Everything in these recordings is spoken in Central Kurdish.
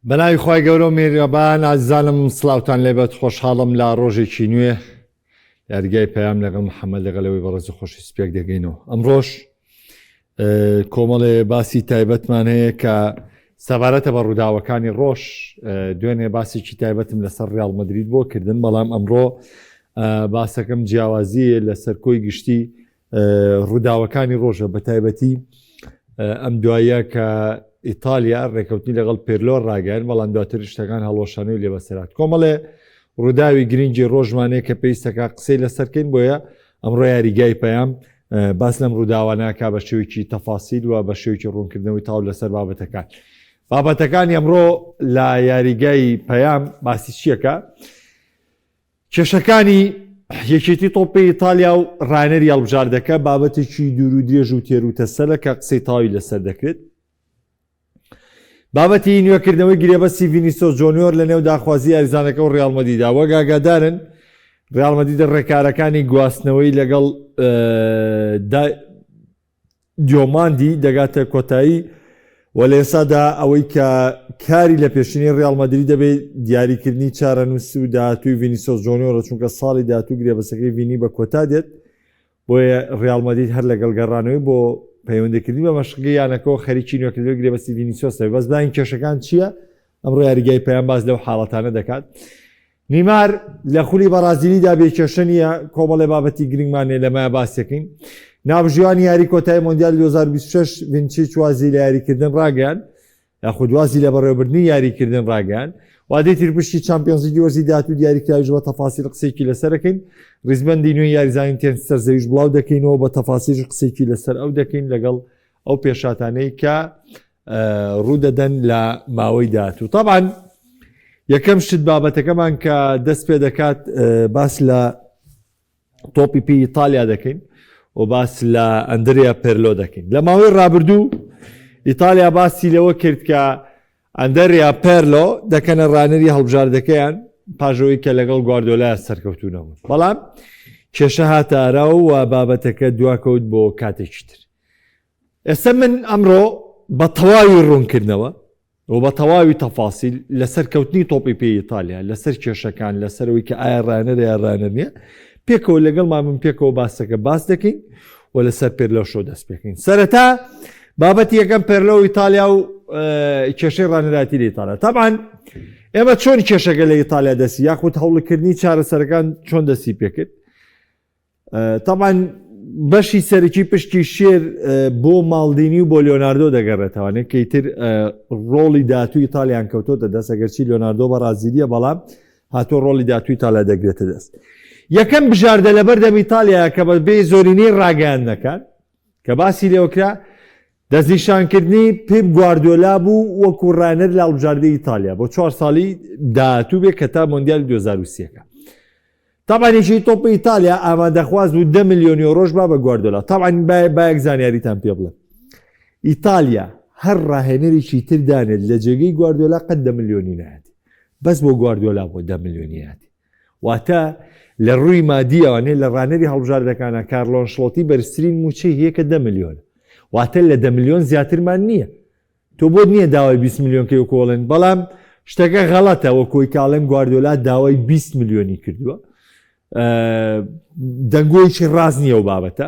بەناوی خوای گەورە و میێرەبان ئازیزانم سڵاوتان لێبێت خۆشحاڵم لە ڕۆژێکی نوێ یاریگای پەیام لەگەڵ محەممەد لەگەڵەوەی بەڕێز و خۆشی سپێک دەگەینەوە. ئەمڕۆژ کۆمەڵێ باسی تایبەتمان هەیە کە سەبارەتە بە ڕووداوەکانی ڕۆژ دوێنێ باسێکی تایبەتم لەسەر ڕیاڵ مەدرید بۆ کردن، بەڵام ئەمڕۆ باسەکەم جیاوازیە لەسەر کۆی گشتی ڕووداوەکانی ڕۆژە، بە تایبەتی ئەم دوایە کە ئیتالیا ڕێکەوتنی لەگەڵ پێرلۆ ڕاگەیان، بەڵام دواتر شتەکان هەڵۆشانەوەی لێ بەسەرات. کۆمەڵێ ڕووداوی گرنگی ڕۆژمانەیە کە پێویستەکە قسەی لەسەرکەین، بۆیە ئەمڕۆ یاریگای پەیام باس لەم ڕووداوانەکە بە شێوەیەکی تەفاسیل و بە شێوەیەکی ڕوونکردنەوەی تاو لەسەر بابەتەکانی ئەمڕۆ لە یاریگای پەیام باسی چیەکە؟ کێشەکانی یەکێتی تۆپی ئیتالیا و ڕانەری هەڵبژاردەکە بابەتێکی دوور و درێژ و تێروتەسەرە کە قسەی تاوی لەسەر دەکرێت. بابەتی نوێکردنەوەی گرێبەستی ڤینیسیۆس جۆنیۆر لە نێو داخوازی یاریزانەکە و ڕیاڵ مەدریددا. وەک ئاگادارن ڕیاڵ مەدریدە ڕێکارەکانی گواستنەوەی لەگەڵ دیۆماندی دەگاتە کۆتایی و لە ئێسادا ئەوەی کە کاری لە پێشینی ڕیاڵ مەدرید دەبێت دیاریکردنی چارەنووس و داهاتووی ڤینیسیۆس جۆنیۆرە، چونکە ساڵی داهاتوو گرێبەسەکەی ڤینی بە کۆتا دێت، بۆیە ڕیاڵ مەدرید هەر لەگەڵ گەڕانەوەی بۆ پەیوەندیکردنی بە مەشقی یانەکەەوە خەریکی نوێکردنەوەی گرێبەستی ڤینیسیۆسەوە. بەس بڵین کێشەکان چییە؟ ئەمڕۆ یاریگای پەیام باز لەو حاڵەتانە دەکات. نیمار لە خولی بەرازیلیدا بێکێشە نیە، کۆمەڵێ بابەتی گرنگمانێ لەمایە باسیەکەین. ناوژیوانی یاری کۆتایی مۆندیال 2026 ڤینچیچ وازی لە یاریکردن ڕاگەیان، یاخود وازی لە بەڕێوەبردننی یاریکردن ڕاگەیان. وادەی ترپشتی چامپیۆنز لیگی وەرزی داهاتوو دیاریکراویش بە تەفاسیل قسێکی لەسەرەکەین. ڕیزبەندی نوێی یاریزانی تێنسەر زەویش بڵاو دەکەینەوە، بە تەفاسیلش قسێکی لەسەر ئەو دەکەین لەگەڵ ئەو پێشاتانەی کە ڕوودەدەن لە ماوەی داهاتوو. طبعاً یەکەم شت بابەتەکەمان کە دەست پێ دەکات باس لە تۆپی پێی ئیتالیا دەکەین و باس لە ئەندریا پێرلۆ دەکەین. لە ماوەی ڕابردوو ئیتالیا باسی لەوە کرد کە ئەندریا پێرلۆ دەکەنە ڕانەری هەڵبژاردەکەیان پاژەوەی کە لەگەڵ گواردیۆلا سەرکەوتونەوە، بەڵام کێشە هاتارە و بابەتەکە دواکەوت بۆ کاتێکی تر. ئێستا من ئەمڕۆ بە تەواوی ڕوونکردنەوە و بە تەواوی تەفاسیل لەسەر کەوتنی تۆپی پێی ئیتالیا، لەسەر کێشەکان، لەسەرەوەی کە ئایا ڕانەرە یا ڕانەر نییە، پێکەوە لەگەڵ من پێکەوە باسەکە باس دەکەین و لەسەر پێرلۆ شۆ دەست پێکەین. سەرەتا بابەتی یەکەم پێرلۆ و ئیتالیا و کێشەی ڕانەراتی لە ئیتالیا. طبعاً ئێمە چۆن کێشەکە لە ئیتالیا دەستی، یاخود هەوڵکردنی چارەسەرەکان چۆن دەستی پێکرد؟ طبعاً بەشی سەرکی پشتی شێر بۆ ماڵدینی و بۆ لیۆناردۆ دەگەڕێتەوانێت کە ئیتر ڕۆڵی داهاتووی ئیتالیان کەوتۆتە دەست، ئەگەرچی لیۆناردۆ بەرازیلیە بەڵام هاتۆ ڕۆڵی داهاتووی ئیتالیا دەگرێتە دەست. یەکەم بژاردە لە بەردەم ئیتالیا کە بە بێ زۆرینەی ڕاگەیاندنەکان کە باسی لێوەکرا دەستنیشانکردنی پێپ گواردیۆلا بوو وەکو ڕانەر لە هەڵبژاردەی ئیتالیا بۆ 4 ساڵی داهاتوو بێت کە تا مۆندیال 2023. تابانێکی تۆپی ئیتالیا ئامادەخواز بوو 10 ملیۆن یۆرۆش با بە گواردیۆلا. تابعاً با یەک زانیاریتان پێ بڵێم، ئیتالیا هەر ڕاهێنەرێکی تر دانێت لە جێگەی گواردیۆلا قەت 10 ملیۆنی نهاتی، بەس بۆ گواردیۆلا بۆ 10 ملیۆنی هاتی. واتە لە ڕووی مادیەوانێ لە ڕانەری هەڵبژاردەکانە کارلۆ ئەنشلۆتی بەرزترین موچەی هەیە کە 10 ملیۆن، واتە لە 10 ملیۆن زیاترمان نییە. تۆ بۆ نییە داوای 20 ملیۆن کە کۆڵێن، بەڵام شتەکە غەڵەتە. وەکۆی کاڵێن گواردیۆلا داوای 20 ملیۆنی کردووە، دەنگۆیکی ڕاز نییە و بابەتە.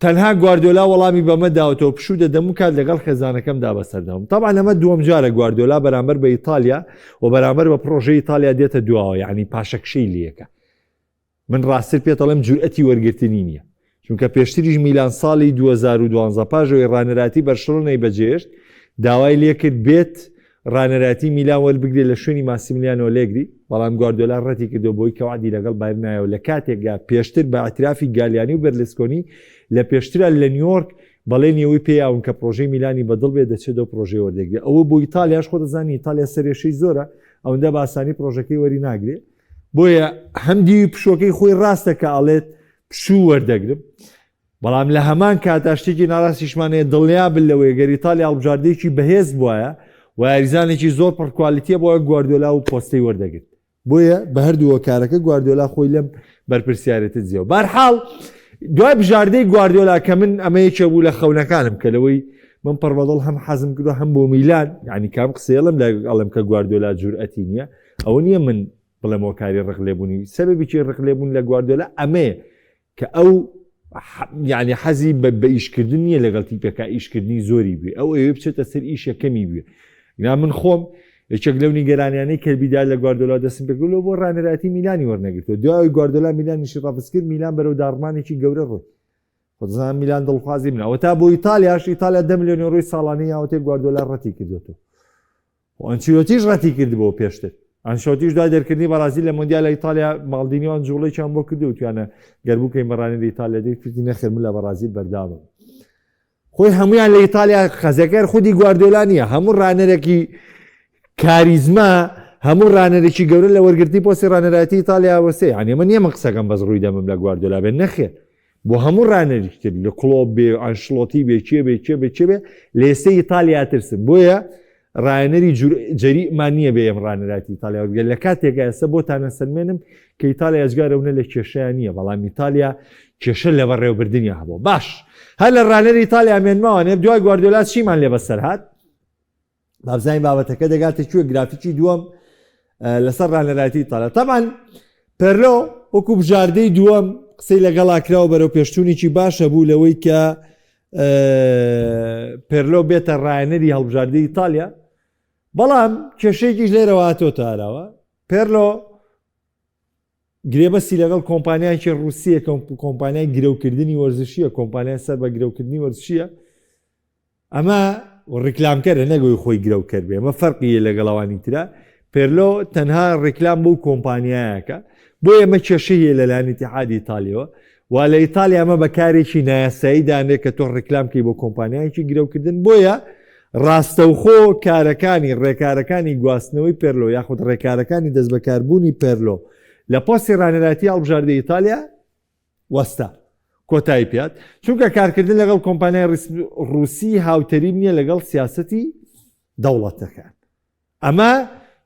تەنها گواردیۆلا وەڵامی بەمە داوەتەوە پشوو دەدەم و کات لەگەڵ خێزانەکەم دا بەسەردەوم. طبعاً ئەمە دووەم جارە گواردیۆلا بەرامبەر بە ئیتالیا و بەرامبەر بە پرۆژەی ئیتالیا دێتە دواوە، یعنی پاشەکشەی لیەکە. من ڕاستتر پێ دەڵێم جورئەتی وەرگرتنی نییە، چونکە پێشتریش میلان ساڵی 2012 پاژەوەی ڕانەراتی بەرشەلۆنەی بەجێشت داوای لێکرد بێت ڕانەراتی میلان وەربگرێت لە شوێنی ماسیمیلیانۆ ئەلێگری، بەڵام گواردیۆلا ڕەتی کردو بۆی کە وعدی لەگەڵ بایر نایەوە. لە کاتێکدا پێشتر بە ئەترافی گالیانی و بەرلسکۆنی لە پێشترە لە نیویۆرک بەڵێنیەوەی پێیاون کە پرۆژەی میلانی بەدڵ بێت دەچێتەوە پرۆژەی وەردەگرێت. ئەوە بۆ ئیتالیاش خۆ دەزانی ئیتالیا سەرێشەی زۆرە، ئەوەندە باسانی پرۆژەکەی وەری ناگرێت، بۆیە هەمدی پشۆکەی خۆی ڕاستە کە ئەڵێت پشوو وەردەگرم، بەڵام لە هەمان کاتا شتێکی ناڕاستیشمانەیە دڵنیا بن لەوەی گەر ئیتالیا هەڵبژاردەیەکی بەهێز بووایە و یاریزانێکی زۆر پڕکوالیتیە بۆە گواردیۆلا و پۆستەی وەردەگرت، بۆیە بە هەردووە کارەکە گواردیۆلا خۆی لەم بەرپرسیارەتە جێەوە. بەرحاڵ دوای بژاردەی گواردیۆلا کە من ئەمە یەکێ بوو لە خەونەکانم کە لەوەی من پەروەدڵ هەم حەزم کردو هەم بۆ میلان یعنی کام قسەڵم لەڵم کە گواردیۆلا جورئەتی نییە ئەوە نییە من بڵێم هۆکاری ڕق لێبوونی سەبەبێکی ڕق لێبوون لە گواردیۆلا ئەمەیە کە ئەو یعنی حەزی بە ئیشکردن نییە لەگەڵ تیپێکا ئیشکردنی زۆری بێ ئەو ئەوێ بچێتە سەر ئیشەکەمی بێ یا من خۆم یەکێک لەو نیگەرانیانەی کەلبیدا لە گواردیۆلا دەستم پێ کرد بۆ ڕانەراتی میلانی وەرنەگرتەوە دوای گواردیۆلا میلانیشی ڕەفس کرد میلان بەرەو داڕمانێکی گەورە ڕۆی خۆزانام میلان دڵخوازی منەوە تا بۆ ئیتالیاش ئیتالیا 10 ملیۆن یۆرۆی ساڵانەی یاوەتێ گواردیۆلا ڕەتی کردوێتەوە ئەنچیلۆتیش ڕەتی کرد بۆ پێشتر ئەنشۆتیش دوای دەرکردنی بەرازیل لە مۆندیال لە ئیتالیا ماڵدینیوان جوڵەیان بۆ کردو توانە گەربووکەی مەڕانی لە ئیتالیا دەیکردی نەخێر من لە بەرازیل بەرداوم خۆی هەمویان لە ئیتالیا خەزەکەر خودی گواردیۆلا نییە هەموو ڕانەرێکی کاریزما هەموو ڕانەرێکی گەورە لە وەرگرتی پۆسی ڕانەراتی ئیتالیا وەسێ عنی من نییە من قسەکەم بەس ڕووی دەمم لە گواردیۆلا بێن نەخێر بۆ هەموو ڕانەریشتر لە کلۆب بێ ئەنشلۆتی بێ چێ بێ چێ بێ چێ بێ لە ئێستەی ئیتالیا ترسم بۆیە ڕایەنەری جەریئمان نییە بێ ئەم ڕانەراتی ئیتالیا وەرگێ لە کاتێکە ئێستا بۆتانە سەلمێنم کە ئیتالیا ئەجگارەونە لە کێشەیان نییە بەڵام ئیتالیا کێشە لە بەڕێوەبردننیا هەبوو باش هەر لە ڕانەری ئیتالیا مێنماوانێ دوای گواردیۆلا چیمان لێ بەسەر هات بابزانین بابەتەکە دەگاتە کوێ گرافیکی دووەم لەسەر ڕانەراتی ئیتالیا تەمان پێرلۆ وەکو بژاردەی دووەم قسەی لەگەڵا کراوە بەرەو پێشتوونێکی باشە بوو لەوەی کە پێرلۆ بێتە ڕایەنەری هەڵبژاردەی ئیتالیا بەڵام کێشەیەکیش لێرەوە هاتۆتە ئاراوە پێرلۆ گرێبەستی لەگەڵ کۆمپانیایکی ڕوسیە کۆمپانیای گرەوکردنی وەرزشیە کۆمپانیای سەر بە گرەوکردنی وەرزشیە ئەمە ڕیکلامکەرە نەگوی خۆی گرەوکرد بێ ئەمە فەرقیە لەگەڵەوانی ترە پێرلۆ تەنها ڕیکلام بۆ کۆمپانیایەکە بۆ ئێمە کێشەیە لەلایەن ئیتیحادی ئیتالیەوە وا لە ئیتالیا ئەمە بەکارێکی نایاسایی دانێت کە تۆ ڕیکلامکەی بۆ کۆمپانیایکی گرەوکردن بۆیە ڕاستەوخۆ کارەکانی ڕێکارەکانی گواستنەوەی پێرلۆ یاخود ڕێکارەکانی دەست بەکاربوونی پێرلۆ لە پۆستی ڕانەراتی هەڵبژاردەی ئیتالیا وەستا کۆتایی پێات چونکە کارکردن لەگەڵ کۆمپانیای ڕووسی هاوتەری نییە لەگەڵ سیاسەتی دەوڵەتەکان ئەمە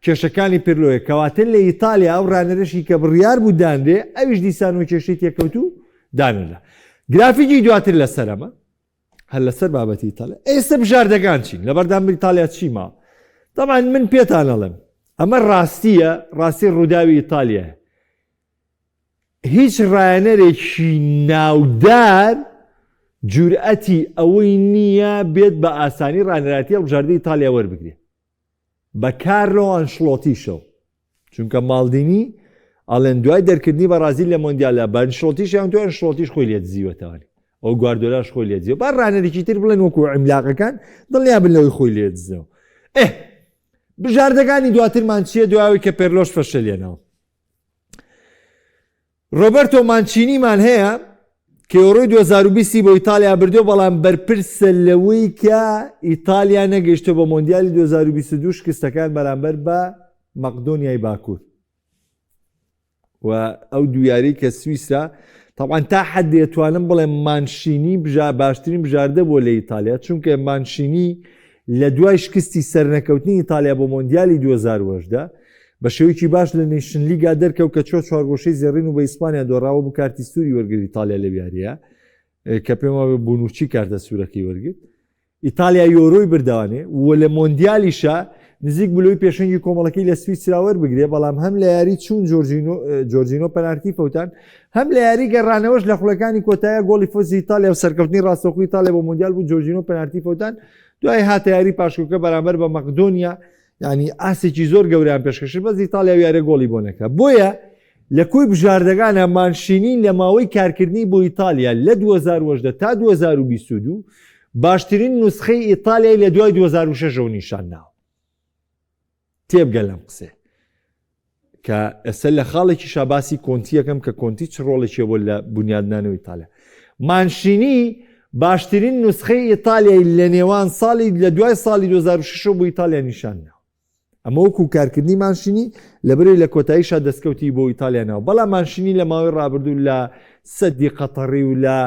کێشەکانی پێرلۆیە کەواتە لە ئیتالیا ئەو ڕانەرشی کە بڕیار بوو دانرێ ئەویش دیسان و کێشەی تێکەوت و دانرا گرافیکی دواتر لەسەرەمە هەر لەسەر بابەتی ئیتالیا ئێستا بژاردەکان چین لەبەردام ئیتالیا چیما طبعا من پێتان ئەڵێم ئەمە ڕاستیە ڕاستی ڕووداوی ئیتالیا هیچ ڕایەنەرێکی ناودار جورئەتی ئەوەی نییە بێت بە ئاسانی ڕانەراتی هەڵبژاردەی ئیتالیا وەربگرێت بە کارلۆ ئەنشلۆتیشەوە چونکە ماڵدینی ئەڵێن دوای دەرکردنی بەرازیل لە مۆندیالە بە ئەنشلۆتیش یان دوای ئەنشلۆتیش خۆی لێ دزیوەتەوەنی ئەو گواردیۆلاش خۆی لێ دزیوە با ڕانەرێکی تر بڵێن وەکو عیملاقەکان دڵنیا بن لەوەی خۆی لێ دزەوە بژاردەکانی دواترمان چییە دوایەوەی کە پێرلۆش فەشەلێنەوە ڕۆبەرتۆ مانچینیمان هەیە کە ئۆڕۆی 2020 بۆ ئیتالیا بردو بەڵام بەرپرسە لەوەی کە ئیتالیا نەگەیشتە بە مۆندیالی 2022 شکستەکان بەرامبەر بە مەقدۆنیای باکوور و ئەو دویاری کە سویسرا طبعا تا حد دەتوانم بڵێم مانشینی باشترین بژاردە بۆ لە ئیتالیا چونکە مانشینی لە دوای شکستی سەرنەکەوتنی ئیتالیا بۆ مۆندیالی 2010 بە شێوەیەکی باش لە نیشن لیگا دەرکەوت کە چۆ چوارگۆشەی زێڕین و بە ئیسپانیا دۆڕاوە بوو کارتی سووری وەرگرت ئیتالیا لە بیاریە کە پێم بوونوچی کارتە سوورەکەی وەرگرت ئیتالیا یۆرۆی بردوانێ و لە مۆندیالیشە نزیک بلوی پێشەنگی کۆمەڵەکەی لە سویسرا وەربگرێ بەڵام هەم لە یاری چوون جۆرجینۆ پەنارتی فەوتان هەم لە یاری گەڕانەوەش لە خوڵەکانی کۆتایە گۆڵی فۆزی ئیتالیا و سەرکەوتنی ڕاستەوخۆی ئیتالیا بۆ مۆندیال بوو جۆرجینۆ پەنارتی فەوتان دوای هاتە یاری پاشکۆکە بەرامبەر بە مەقدۆنیا ینی ئاسێکی زۆر گەوریان پێشکەش بەس ئیتالیا یارە گۆڵی بۆ نەکە بۆیە لە کوی بژاردەکانە مانشینین لە ماوەی کارکردنی بۆ ئیتالیا لە 2010 تا 2022 باشترین نوسخەی ئیتالیای لە دوای 2006 نیشان ناوە تێبگەل لەم قسێ کە ئێستا لە خاڵێکی شاباسی کۆنتیەکەم کە کۆنتی چ ڕۆڵێکی بۆ لە بنیادنانەوە ئیتالیا مانشینی باشترین نوسخەی ئیتالیای لە نێوان ساڵی لە دوای ساڵی 2006 بۆ ئیتالیا نیشان ناوە ئەمە وەکو کارکردنی مانشینی لەبەرەوەی لە کۆتاییشا دەستکەوتی بۆ ئیتالیا ناوە بەڵام مانشینی لە ماوەی ڕابردوو لە سەدی قەتەڕی و لە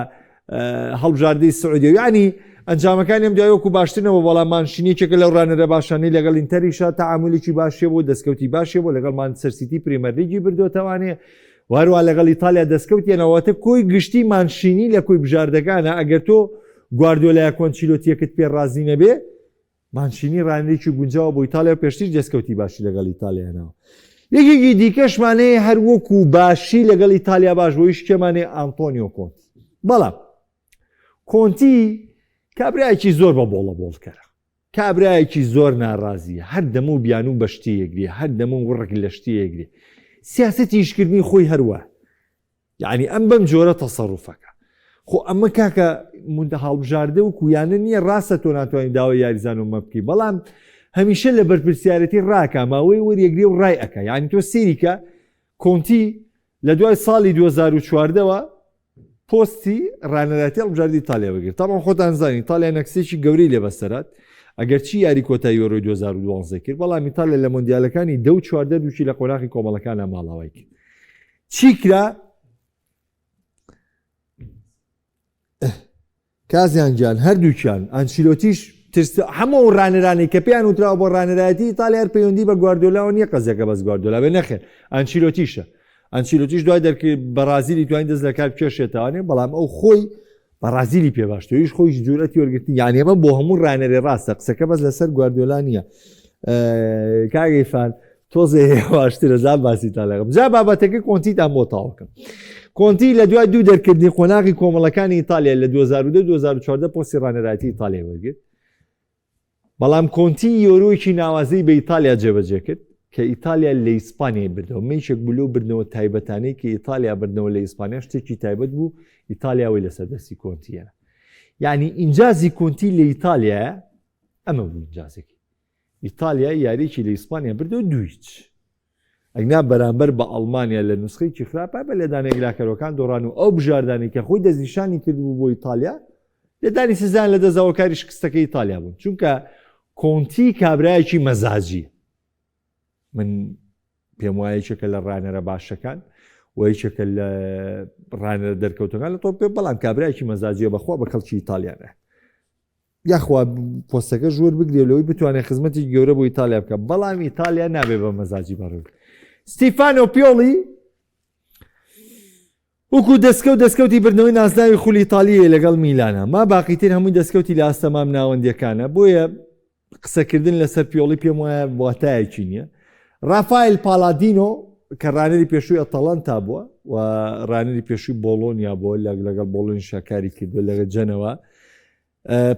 هەڵبژاردەی سعودی ینی ئەنجامەکانیم دوایوەکو باشترنەوە بەڵام مانشینیێکێکە لەو ڕانەرە باشانەی لەگەڵ ئینتەریشا تەعاملێکی باشیە بۆ دەستکەوتی باشیە بۆ لەگەڵ مانچستەر سیتی پرێمەر لیگی بردوتەوانێ وارووا لەگەڵ ئیتالیا دەستکەوتێنەوەتە کۆی گشتی مانشینی لە کۆی بژاردەکانە ئەگەر تۆ گواردیۆلا کۆنچیلۆتیەکەت پێ ڕازی نەبێ مانچینی ڕانێکی گونجاوە بۆ ئیتالیا و پێشتر دەستکەوتی باشی لەگەڵ ئیتالیانەوە. یەکێکی دیکەشمانەیە هەر وەکو باشی لەگەڵ ئیتالیا باش بۆی شکێمانێ ئانتۆنیۆ کۆنتی. بەڵام کۆنتی کابرایەکی زۆر بە بۆڵە بۆڵکەرە، کابرایەکی زۆر ناڕازیە، هەر دەموو بیان و بەشتی یەگرێ، هەر دەموو وڕک لە شتی یەگرێ، سیاسەتی ئیشکردنی خۆی هەروە، یعنی ئەم بەم جۆرە تەسەڕوفەکە. خۆ ئەمە کاکە هەڵبژاردە و کویانە نییە، ڕاستە تۆ ناتوانین داوای یاریزان و مە بکەی، بەڵام هەمیشە لە بەرپرسیارەتی ڕاکە ماوەی وەریەگرێ و ڕای ئەەکە. یعنی تۆ سێریکە کۆنتی لە دوای ساڵی 2014ەوە پۆستی ڕانەراتی هەڵبژاردی ئیتالیا بگرێت. تامان خۆتان زانین ئیتالیا نەکسێکی گەورەی لێبەسەرات ئەگەر چی یاری کۆتای یۆرۆی 2012 کرد، بەڵام ئیتالیا لە مۆندیالەکانی 14 دووشی لە قۆناغی کۆمەڵەکانە ماڵاوای کرد. چی کرا؟ کازیان گیان هەردووکیان ئەنچیلۆتیش هەموو ڕانەرانی کە پێیان وتراوە بۆ ڕانەرایەتی ئیتالیا هەر پەیوەندی بە گواردیۆلاوە نییە قەزەکە بەس گواردیۆلا بێ نەخێر ئەنچیلۆتیشە. ئەنچیلۆتیش دوای دەرکرد بەرازیلی توانین دەست لە کار بکێشێتەوانێ، بەڵام ئەو خۆی بەرازیلی پێباشتەوەیش خۆیش جوورەتی وەرگرتنی، یعنی ئەمە بۆ هەموو ڕانەرێ ڕاستە، قسەکە بەس لەسەر گواردیۆلا نییە. کاگەیفان تۆزێ باشترە زان باسی ئیتالیا جا بابەتەکە کۆنتیتان بۆ تاوەکەم. کۆنتی لە دوای دوو دەرکردنی قۆناغی کۆمەڵەکانی ئیتالیا لە 2002-2014 پۆستی ڕانەرایەتی ئیتالیا وەرگرت، بەڵام کۆنتی یۆرۆیەکی ناوازەی بە ئیتالیا جێبەجێ کرد کە ئیتالیا لە ئیسپانیا بردەوە. میشێک بلو بردنەوە تایبەتانەی کە ئیتالیا بردنەوە لە ئیسپانیا شتێکی تایبەت بوو، ئیتالیاوی لەسەر دەستی کۆنتیە. یعنی ئینجازی کۆنتی لە ئیتالیایە ئەمە بوو ئینجازێکی. ئیتالیا یاریکی لە ئیسپانیا بردەوە 2-0. ئەگنا بەرامبەر بە ئەڵمانیا لە نوسخەیەکی خراپە بە لێدانێک لاکەرەکان دۆڕان و ئەو بژاردانی کە خۆی دەستنیشانی کردبوو بۆ ئیتالیا لێدانی سزان لە دەزاوەکاری شکستەکە ئیتالیا بوون، چونکە کۆنتی کابرایەکی مەزاجی. من پێم وایە یەکێکە لە ڕانەرە باشەکان و یەکێکە لە ڕانەرە دەرکەوتەکان لە تۆ پێ، بەڵام کابرایەکی مەزاجیە بەخوا بە کەڵکی ئیتالیانە، یاخوا پۆستەکە ژوور بگرێلەوەی بتوانێت خزمەتی گەورە بۆ ئیتالیا بکە، بەڵام ئیتالیا نابێ بە مەزاجی بەڕێ. ستیفانۆ پیۆلی وەکو دەستکەوتی بردنەوەی نازناوی خولی ئیتالیە لەگەڵ میلانە، ما باقیتر هەمووی دەستکەوتی لە ئاستەمام ناوەندیەکانە، بۆیە قسەکردن لەسەر پیۆلی پێم وایە واتایەکی نییە. ڕافایل پالادینۆ کە ڕانەری پێشووی ئەتەڵەنتا بووە و ڕانەری پێشووی بۆڵۆنیا بۆ لەگەڵ بۆڵۆنی شاکاری کردو لەگە جەنەوە،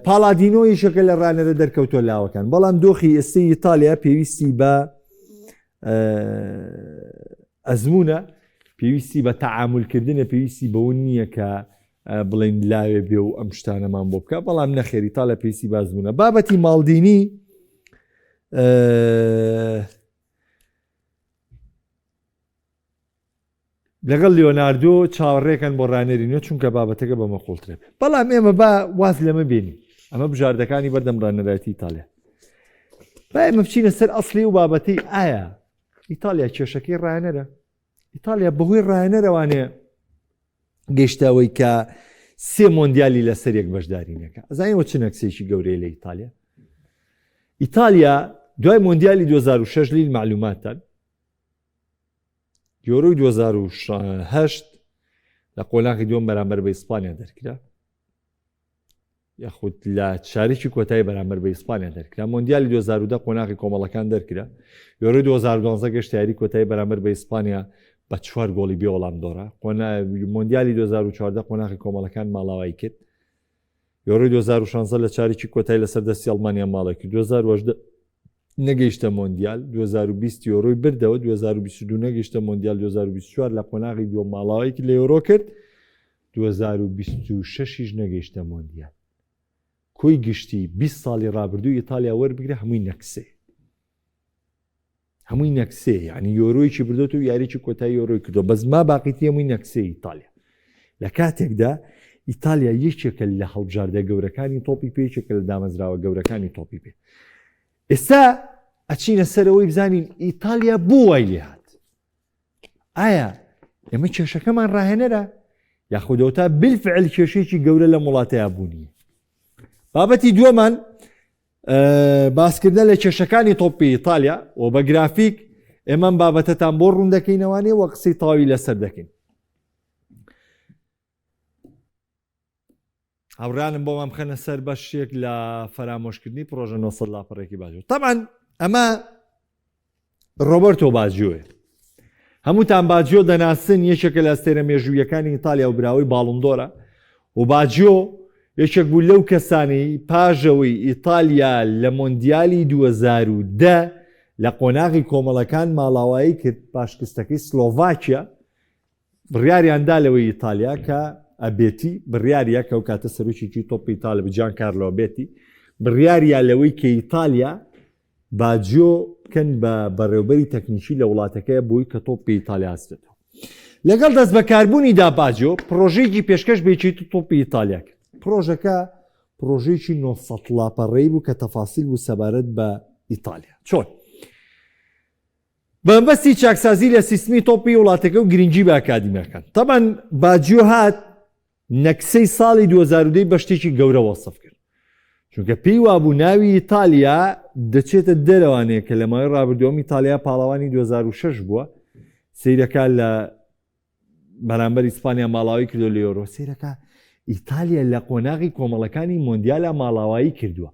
پالادینۆ یەکێکە لە ڕانەرە دەرکەوتۆ لاوەکان، بەڵام دۆخی ئێستای ئیتالیا پێویستی بە ئەزمونە، پێویستی بە تەعاملکردنە، پێویستی بەون نییە کە بڵێن لاوێ بێ و ئەم شتانەمان بۆ بکە، بەڵام نەخێر ئیتالیا پێویستی بە ئەزمونە. بابەتی ماڵدینی لەگەڵ لیۆناردۆ چاوەڕێکەن بۆ ڕانەرینەوە چونکە بابەتەکە بە مەخۆڵترێ بێ، بەڵام ئێمە با واز لەمە بێنی ئەمە بژاردەکانی بەردەم ڕانەرایەتی ئیتالیا. با ئێمە بچینە سەر ئەسڵی و بابەتی ئایا ئیتالیا کێشەکەی ڕانەرە؟ ئیتالیا بەهۆی ڕانەرەوانێ گەیشتەوەی کە سێ مۆندیالی لەسەر یەک بەشدارینەکە. ئەزانیوە چ نەکسێکی گەورەی لە ئیتالیا؟ ئیتالیا دوای مۆندیالی 2006 لیل معلوماتان یۆرۆی 2008 لە قۆناغی دووەم بەرامبەر بە ئیسپانیا دەرکرا، یاخود لە چارێکی کۆتایی بەرامبەر بە ئیسپانیا دەرکرا. مۆندیالی 2010 قۆناغی کۆمەڵەکان دەرکرا، یۆرۆی 2012 گەشت یاری کۆتایی بەرامبەر بە ئیسپانیا بە 4 گۆڵی بێ وەڵام دۆڕا. مۆندیالی 2014 قۆناغی کۆمەڵەکان ماڵاوای کرد، یۆرۆی 2016 لە چارێکی کۆتایی لەسەر دەستی ئەڵمانیا ماڵی کرد، 2018 نەگەیشتە مۆندیال، 2020 یۆرۆی بردەوە، 2022 نەگەیشتە مۆندیال، 2024 لە قۆناغی دووەم ماڵاوایەکی لە یۆرۆ کرد، 2026 نەگەیشتە مۆندیال. کۆی گشتی 20 ساڵی ڕابردوو ئیتالیا وەربگرە هەمووی نەکسێ، هەمووی نەکسێ، یعنی یۆرۆیکی بردۆت و یاریکی کۆتایی یۆرۆی کردو، بەس ما باقیتی هەمووی نەکسێ ئیتالیا. لە کاتێکدا ئیتالیا یەکێکە لە هەڵبژاردە گەورەکانی تۆپی پێ، یەکێکە لە دامەزراوە گەورەکانی تۆپی پێ. ئێستا ئەچینە سەرەوەی بزانین ئیتالیا بۆ وای لێ هات. ئایا ئێمە کێشەکەمان ڕاهێنەرە یاخودەوتا بالفعل کێشەیەکی گەورە لە وڵاتەیە بوونیە؟ بابەتی دووەمان باسکردن لە کێشەکانی تۆپی ئیتالیا و بە گرافیک ئێمە بابەتەتان بۆ ڕوون دەکەینەوانێ و قسەی تاوی لەسەر دەکەین. هاوڕانم بۆ مام خەنە سەر بەشێک لە فەرامۆشکردنی پرۆژە 900 لاپەڕێکی باجوۆ. طبعاً ئەمە ڕۆبەرتۆ باجیۆیە. هەمووتان باجیۆ دەناسن یەکێکە لە ئەستێرە مێژوویەکانی ئیتالیا و براوی باڵندۆرە و باجیۆ یەکێک بوو لەو کەسانی پاژەوەی ئیتالیا لە مۆندیالی 2010 لە قۆناغی کۆمەڵەکان ماڵاوایی کرد پاشکستەکەی سلۆڤاکیا بڕیاریاندا لەوەی ئیتالیا کە ئەبێتی بڕیاریە کە ئەو کاتە سەرۆکێکی تۆپی ئیتالیا بجان کارلۆ بێتی بڕیاریە لەوەی کە ئیتالیا باجیۆ بکەن بە بەڕێوبەری تەکنیکی لە وڵاتەکەی بووی کە تۆپی ئیتالیا هەستێتەوە. لەگەڵ دەست بەکاربوونیدا باجیۆ پرۆژەیەکی پێشکەش بێچیت و تۆپی ئیتالیا کرد. پرۆژەکە پرۆژەیەکی 900 لاپەڕەی بوو کە تەفاسیل بوو سەبارەت بە ئیتالیا. چۆن؟ بەمبەستی چاکسازی لە سیستمی تۆپی وڵاتەکە و گرنگی بە ئەکادیمیەکان. طبعاً باجیۆ هات نەکسەی ساڵی 2010 بە شتێکی گەورە وەسف کرد. چونکە پێی وابوو ناوی ئیتالیا دەچێتە دەرەوانەیە کە لە ماوەی ڕابردووەم ئیتالیا پاڵەوانی 2006 بووە سیرەکە لە بەرامبەر ئیسپانیا ماڵاوی کردو لە یۆرۆ. سیرەکە ئیتالیا لە قۆناغی کۆمەڵەکانی مۆندیالە ماڵاوایی کردووە.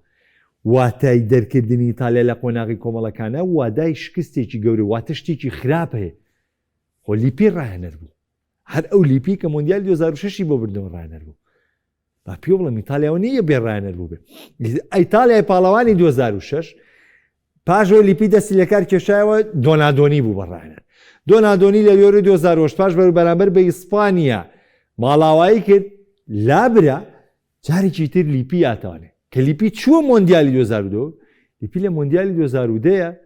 واتای دەرکردنی ئیتالیا لە قۆناغی کۆمەڵەکانە وادای شکستێکی گەورە واتە شتێکی خراپ هەیە. خۆ لیپی ڕاهێنەر بوو. هەر ئەو لیپی کە مۆندیال 2006 بۆ بردنەوە ڕاهێنەر بوو. با پێ بڵم ئیتالیاوە نییە بێڕاهێنەر بوو بێ. ئیتالیای پاڵەوانی 2006 پاژەوە لیپی دەستی لەکار کێشایەوە دۆنادۆنی بوو بە ڕاهێنەر. دۆنادۆنی لە یۆرۆ 2008 پاش بەرامبەر بە ئیسپانیا ماڵاوایی کرد لابرا جارێکی تر لیپی ئاتوانێت کە لیپی چووە مۆندیالی 2002 لیپی لە مۆندیالی 2010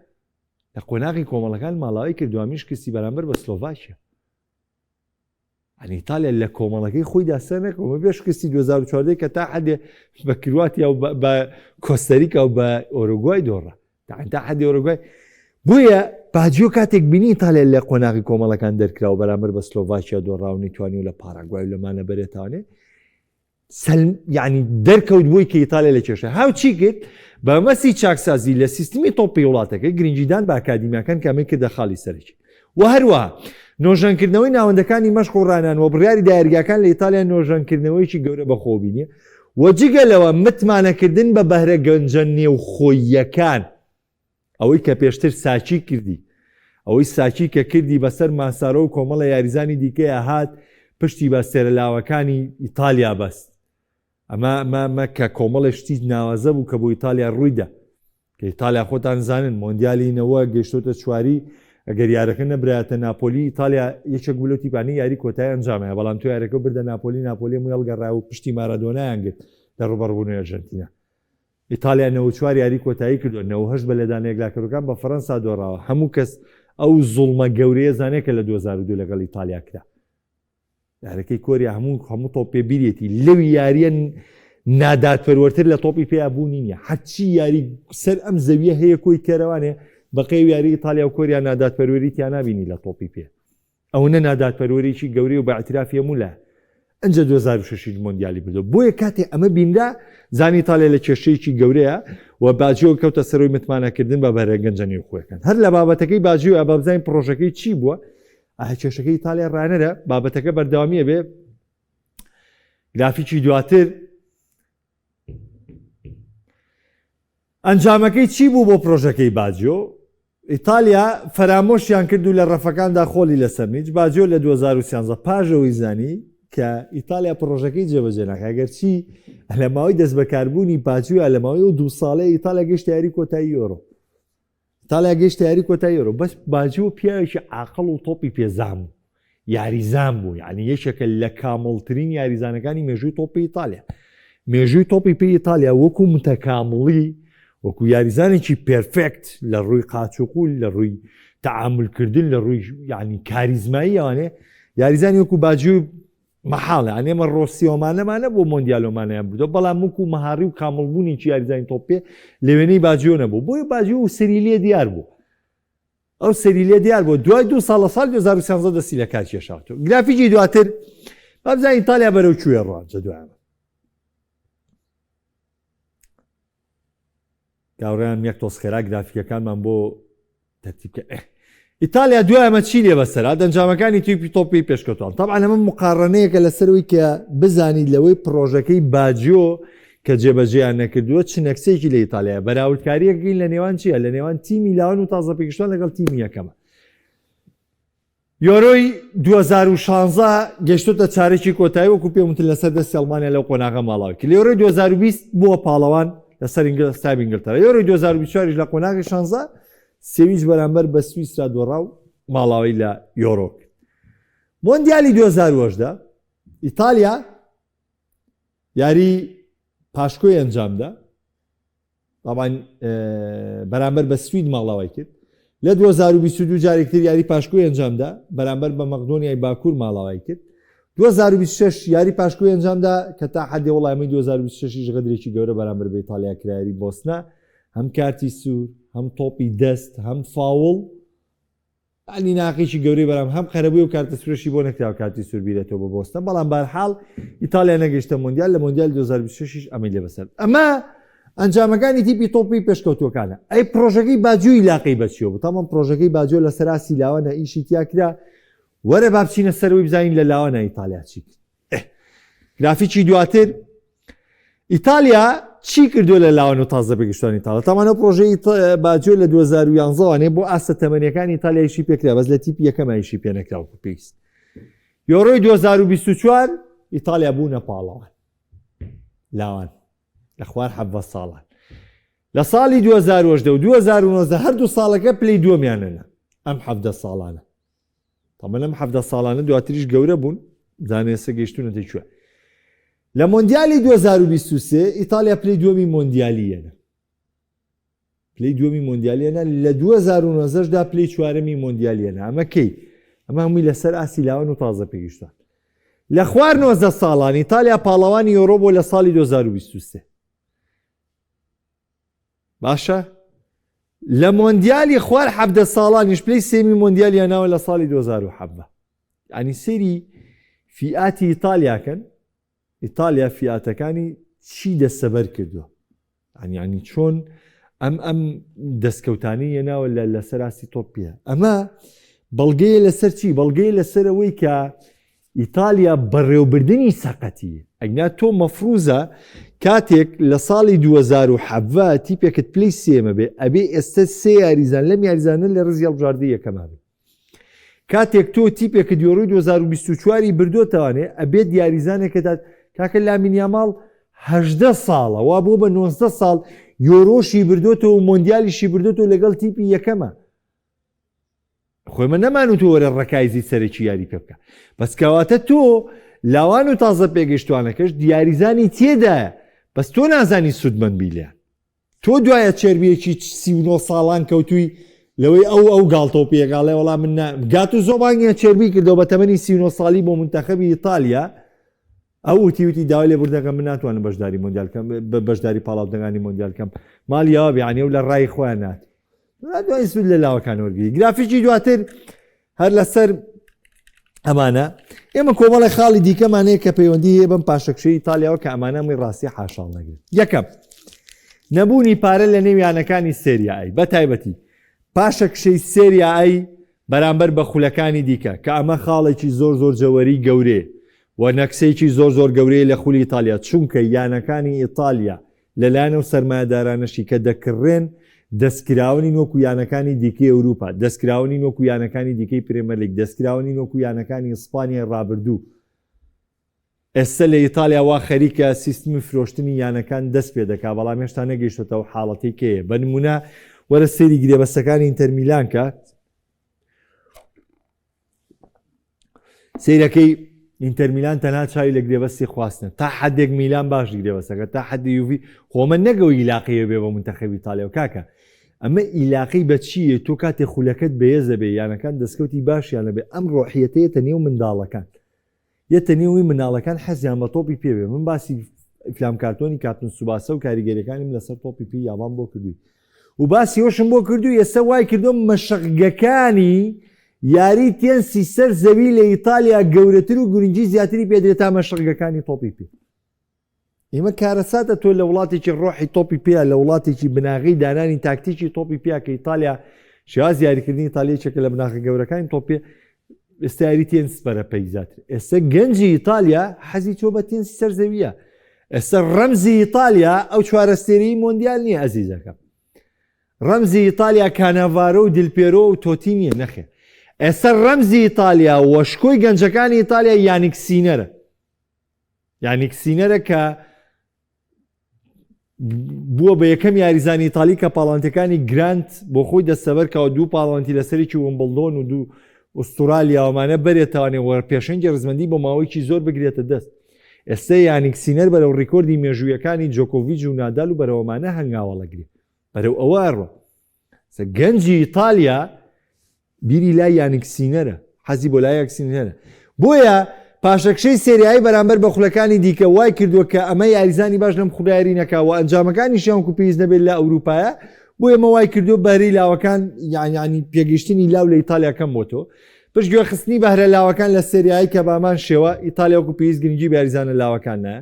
لە قۆناغی کۆمەڵەکان ماڵاوایی کرد دوامین شکستی بەرامبەر بە سلۆڤاکیا. ئیتالیا لە کۆمەڵەکەی خۆی داسەر نەکەوە بێ شکستی 2014 کە تا حدێ بە کرواتیا و بە کۆستەریکا و بە ئۆروگوای دۆڕە تا حدی ئۆروگوای. بۆیە باجیۆ کاتێک بینی ئیتالیا لە قۆناغی کۆمەڵەکان دەرکراوە بەرامبەر بە سلۆڤاکیا دۆڕاو نەیتوانی و لە پاراگوای و لەمانە بەرێتوانێ یعنی دەرکەوت بووی کە ئیتالیا لە کێشە هاوچی کرد بە مەسی چاکسازی لە سیستمی تۆپی وڵاتەکە گرنگیدان بە ئاکادیمیەکان کامی کردە خاڵی سەرکی و هەروەها نۆژەنکردنەوەی ناوەندەکانی مەشق و ڕانانەوە بڕیاری دایرگاکان لە ئیتالیا نۆژەنکردنەوەیکی گەورە بەخۆبینیە و جگەلەوە متمانەکردن بە بەهرە گەنجە نێوخۆییەکان ئەوەی کە پێشتر ساچی کردی ئەوەی ساچی کە کردی بەسەر ماسارۆ و کۆمەڵە یاریزانی دیکەیە هات پشتی بە سێرەلاوەکانی ئیتالیا بەست. ئەمە کە کۆمەڵی شتی ناوازە بوو کە بۆ ئیتالیا ڕوویدا کە ئیتالیا خۆتان زانن مۆندیالینەوە گەیشتۆتە چواری ئەگەر یارەکە نەبرایەتە ناپۆلی ئیتالیا یەکێک بولۆتیپانی یاری کۆتای ئەنجامەیە بەڵام تو یارەکە بردە ناپۆلی هەڵگەڕا و پشتی مارادۆنایان گرت لە ڕوبەڕبوونی ئەرژەنتینا. ئیتالیا 94 یاری کۆتایی کردو 98 بە لەدانەیەک لاکەرەکان بە فەرەنسا دۆڕاوە. هەموو کەس ئەو زوڵمە گەورەیە زانێت کە لە 2002 لەگەڵ ئیتالیا کرا. یارەکەی کۆریا هەموو تۆپ پێ بیرێتی لەوی یاریە نادادپەروەرتر لە تۆپی پێیابوونی نییە. هەرچی یاری سەر ئەم زەویە هەیە کۆی کەرەوانێ بەقەی یاری ئیتالیا و کۆریا نادادپەروەریتیان نابینی لە تۆپی پێ. ئەوە نادادپەروەریی گەورەی و بە ئەترافی هەموو لە ئەنجە 2006 مۆندیالی بردو. بۆیە کاتێ ئەمە بیندا زانی ئیتالیا لە کێشەیەکی گەورەیە و باجیۆ کەوتە سەرۆی متمانەکردن بە بەرە گەنجە نێوخۆیەکان. هەر لە بابەتەکەی باجیۆ ئە بابزانین پرۆژەکەی چی بووە کێشەکەی ئیتالیا ڕانەرە بابەتەکە بەردەوامیە بێ. گرافیکی دواتر ئەنجامەکەی چی بوو بۆ پرۆژەکەی باجیۆ؟ ئیتالیا فەرامۆشیان کرد و لە ڕەفەکاندا خۆلی لەسەر نیچ. باجیۆ لە 2013 پاژەوەی زانی کە ئیتالیا پرۆژەکەی جێبەجێ ناکات. ئەگەرچی لە ماوەی دەست بەکاربوونی باجیۆ لە ماوەی و 2 ساڵەی ئیتالیا گەیشتە یاری کۆتایی یۆرۆ. ئیتالیا گەیشتە یاری کۆتایی یۆرۆ. بەس باجیۆ پیاوێکی عاقڵ و تۆپی پێزان بوو یاریزان بوو. یعنی یەکێکە لە کامڵترین یاریزانەکانی مێژووی تۆپی ئیتالیا. مێژووی تۆپی پێی ئیتالیا وەکو متەکامڵی وەکو یاریزانێکی پێرفێکت لە ڕووی قاچوقول لە ڕووی تەعاملکردن لە ڕووی یعنی کاریزمایی ئەوانێ یاریزانی وەکو باجیۆ مەحاڵە. ئەنێمە ڕۆسیۆمانەمانە بۆ مۆندیالۆمانەیان بردو بەڵام وەکو مەهاڕی و کامڵبوونێکی یاریزانی تۆپێ لە وێنەی باجیۆ نەبوو. بۆیە باجیۆ و سەریلێ دیار بوو. ئەو سەریلێ دیار بوو. دوای 2 ساڵ لە ساڵ 2013 دەستی لە کار کێشاوەتەوە. گرافیکی دواتر بابزانین ئیتالیا بەرەو کوێ ڕوانجە دوایمە. گاوڕیان یەک تۆسخێرا گرافیکەکانمان بۆ تەرتیبکە ئیتالیا دوایمە چی لێ بەسەرا دەنجامەکانی توی تۆپی پێشکەوتوان طبعا ئەمە مقارنەیەکە لەسەرەوەی کە بزانیت لەوەی پرۆژەکەی باجیۆ کە جێبەجێیان نەکردووە چ نەکسێکی لە ئیتالیا بەراوردکاریەکەی لە نێوان چییە لە نێوان تیمی لاوان و تازە پێگەشتوان لەگەڵ تیمی یەکەمە یۆرۆی 2016 گەشتوتە چارێکی کۆتایی وەکو پێوتن لەسەر دەستی ئەڵمانیا لەو قۆناغە ماڵاوی لە یۆرۆی 2020 بووە پاڵەوان لەسەر ستابی ئینگلتەرا یۆرۆی 2024 لە قۆناغی 16 سێویش بەرامبەر بە سویسرا دۆڕاو ماڵاوی لە یۆرۆ مۆندیالی 2010 ئیتالیا یاری پاشکۆی ئەنجامدا طبعا بەرامبەر بە سوید ماڵاوی کرد لە 2022 جارێکتر یاری پاشکۆی ئەنجامدا بەرامبەر بە مەقدۆنیای باکوور ماڵاوی کرد 2026 یاری پاشکۆی ئەنجامدا کە تا حدێ وەڵامی 2026 غەدرێکی گەورە بەرامبەر بە ئیتالیا کرایری بۆسنا هەم کارتی سوور هەم تۆپی دەست هەم فاوڵ ئەنی ناقیشی گەورەی بەرام هەم خەرەبووی و کارتە سوورشی بۆ نەکراوە کارتی سوور بیرێتەوە بە بۆستە بەڵام بەرحاڵ ئیتالیا نەگەیشتە مۆندیال لە مۆندیال 2026 ئەمەی لێ بەسەر ئەمە ئەنجامەکانی تیپی تۆپی پێشکەوتوەکانە ئەی پرۆژەکەی باجووی لاقی بەچیەوە بوو تامان پرۆژەکەی باجۆ لە سەراسی لاوانە ئیشی تیاکرا وەرە با بچینە سەرەوەی بزانین لە لاوانە ئیتالیا چی کرد گرافیکی دواتر ئیتالیا چی کردو لە لاوان و تازە پێگەشتوانی ئیتالیا تامانە پرۆژەی باجۆ لە 2011 وانێ بۆ ئاسە تەمەنیەکانی ئیتالیا ئیشی پێکرا بەس لە تیپی یەکەمە ئیشی پێ نەکراوە پێویست یۆرۆی 2024 ئیتالیا بوونە پاڵەوان لاوان لە خوار حەڤە ساڵان لە ساڵی 2010 و 2019 هەردوو ساڵەکە پلەی دووەمیانەنە ئەم حەڤدە ساڵانە تەمەن ئەم حەڤدە ساڵانە دواتریش گەورە بوون زانێسە گەیشتونەتە کوێ لە مۆندیالی 2023 ئیتالیا پلەی دووەمی مۆندیالیەنە پلەی دووەمی مۆندیالیەنە لە 2019 دا پلەی چوارەمی مۆندیالیەنە ئەمە کەی ئەمە هەمووی لەسەر ئاسی لاوان و تازە پێگەشتوان لە خوار 19 ساڵان ئیتالیا پاڵەوانی یۆرۆ بۆ لە ساڵی 2023 باشە لە مۆندیالی خوار حەڤدە ساڵانیش پلەی سێمی مۆندیالیاناوە لە ساڵی 2017 ینی سەیری فیئاتی ئیتالیاکەن ئیتالیا فیاتەکانی چی دەسەبەر کردووە ینی چۆن ئەم دەستکەوتانی هێناوە لە سەراسی تۆپیە ئەمە بەڵگەیە لەسەر چی بەڵگەیە لەسەرەوەی کە ئیتالیا بەڕێوەبردننی سەقەتیە ئەگنا تۆ مەفروزە کاتێک لە ساڵی 2017 تیپێکت پلەی سێمە بێ ئەبێ ئێستا سێ یاریزان لەم یاریزانە لە ڕزی هەڵبژاردە یەکەما بێ کاتێک تۆ تیپێکە یۆرۆی 2024 بردوتەوانێ ئەبێت یاریزانێکەدا کاکە لامینیاماڵ 18 ساڵە وا بۆ بە 19 ساڵ یۆرۆشی بردوتەوە و مۆندیالیشی بردوتەوە لەگەڵ تیپی یەکەمە خۆمە نەمانوت وەرە ڕکایزی سەرێکی یاری پێ بکە بەس کەواتە تۆ لاوان و تازە پێگەشتوانەکەش دیاریزانی تێدایە بەس تۆ نازانی سوودمەند بیلیان تۆ دوایە چێربیەکی 39 ساڵان کەوتووی لەوەی ئەو گاڵتۆ پێگاڵێ وەڵام من گات و زۆبانگە چێربی کردەوە بە تەمەنی 39 ساڵی بۆ منتەخەبی ئیتالیا ئەو وتیوتی داوای لێ بردەکە من ناتوانم بەشداری مۆندیالکەم بەشداری پاڵاودەگانی مۆندیالکەم مالیەوە بیانێ و لە ڕای خۆیان نات دوای سود لە لاوەکان وەرگری گرافیکی دواتر هەر لەسەر ئەمانە ئێمە کۆمەڵی خاڵی دیکەمانەیە کە پەیوەندی هەیە بەم پاشەکشەی ئیتالیاوە کە ئەمانەمی ڕاستی حاشاڵ نەگرێت یەکەم نەبوونی پارە لە نێویانەکانی سێریایی بە تایبەتی پاشەکشەی سێریایی بەرامبەر بە خولەکانی دیکە کە ئەمە خاڵێکی زۆر جەوەری گەورێ و نەکسەیەکی زۆر گەورەیە لە خولی ئیتالیا چونکە یانەکانی ئیتالیا لەلایەنە و سەرمایەدارانەشی کە دەکڕێن دەستکراوەی وەکو یانەکانی دیکەی ئەوروپا دەستکراوەی وەکو یانەکانی دیکەی پرێمەرلیگ دەستکراوەی وەکو یانەکانی ئیسپانیا ڕابردوو ئێستا لە ئیتالیا وا خەریکە سیستمی فرۆشتنی یانەکان دەست پێ دەکا بەڵام هێشتا نەگەیشتێتەوە حاڵەتی کەیە بە نمونە وەرە سەیری گرێبەستەکانی ئینتەرمیلان کە سەیرەکەی ئینتەرمیلان تەنها چاوی لە گرێبەستی خواستنە تا حدێک میلان باش گرێبەستەکە تا حدی یوڤی خۆمە نەگەوە ئیلاقیە بێ بە منتەخەبی ئیتالیا و کاکە ئەمە ئیلاقی بە چییە تۆ کاتێک خولەکەت بەهێزە بێ یانەکان دەستکەوتی باشیانە بێ ئەم ڕۆحیەتەیەتە نێو منداڵەکان یەتە نێوی مناڵەکان حەزیان بە تۆپی پێبێ من باسی فلام کارتۆنی کاتن سوباسە و کاریگەریەکانیم لەسەر تۆپی پێ یابان بۆ کردووی و باسی هۆشم بۆ کردو ئێستا وای کردو مەشقەکانی یاری تێنسی سەر زەوی لە ئیتالیا گەورەتر و گورنجی زیاتری پێدرێت تا مەشقەکانی تۆپی پێ ئێمە کارەساتە تۆ لە وڵاتێکی ڕۆحی تۆپی پێە لە وڵاتێکی بناغی دانانی تاکتیکی تۆپی پێیا کە ئیتالیا شێواز یاریکردنی ئیتالیا چێکە لە بناغە گەورەکانی تۆپێ ئێستا یاری تێنس بەرە پەیزاتر. ئێستا گەنجی ئیتالیا حەزی تۆ بە تێنسی سەرزەویە. ئێستا ڕەمزی ئیتالیا ئەو چوارەستێرەی مۆندیال نییە ئەزیزەکەم. ڕەمزی ئیتالیا کانەڤارۆ و دیلپێرۆ و تۆتی نییە نەخێ. ئێستا ڕەمزی ئیتالیا وەشکۆی گەنجەکانی ئیتالیا یانیک سینەرە. یانیک سینەرە کە بووە بە یەکەم یاریزانی ئیتالی کە پاڵانتەکانی گرانت بۆ خۆی دەستەبەرکەوە دوو پاڵانتی لەسەرێکی ومبڵدۆن و دوو ئوسترالیاوەمانە بەرێتوانێ وەرە پێشەنگی ڕزمەندی بۆ ماوەیەکی زۆر بگرێتە دەست. ئێستا یانیک سینەر بەرەو ڕیکۆردی مێژوویەکانی جۆکۆڤیچ و نادال و بەرەوەمانە هەنگاوەڵەگرێت بەرەو ئەوە ئەڕۆ. گەنجی ئیتالیا بیری لای یانیک سینەرە، حەزی بۆ لای یانیک سینەرە. بۆیە پاشەکشەی سێریایی بەرامبەر بە خولەکانی دیکە وای کردووە کە ئەمە یاریزانی باش لەم خولیاری نەکاوە ئەنجامەکانی شیانکو پێویست نەبێت لە ئەوروپایە. بۆ ئێمە وای کردو بەهرەی لاوەکان یانی پێگەشتنی لاو لە ئیتالیاکەم بۆتۆ پشت گوێخستنی بەهرە لاوەکان لە سێریایی کە بامان شێوە ئیتالیاکو پێویست گرنگی بە یاریزانە لاوەکان نایە.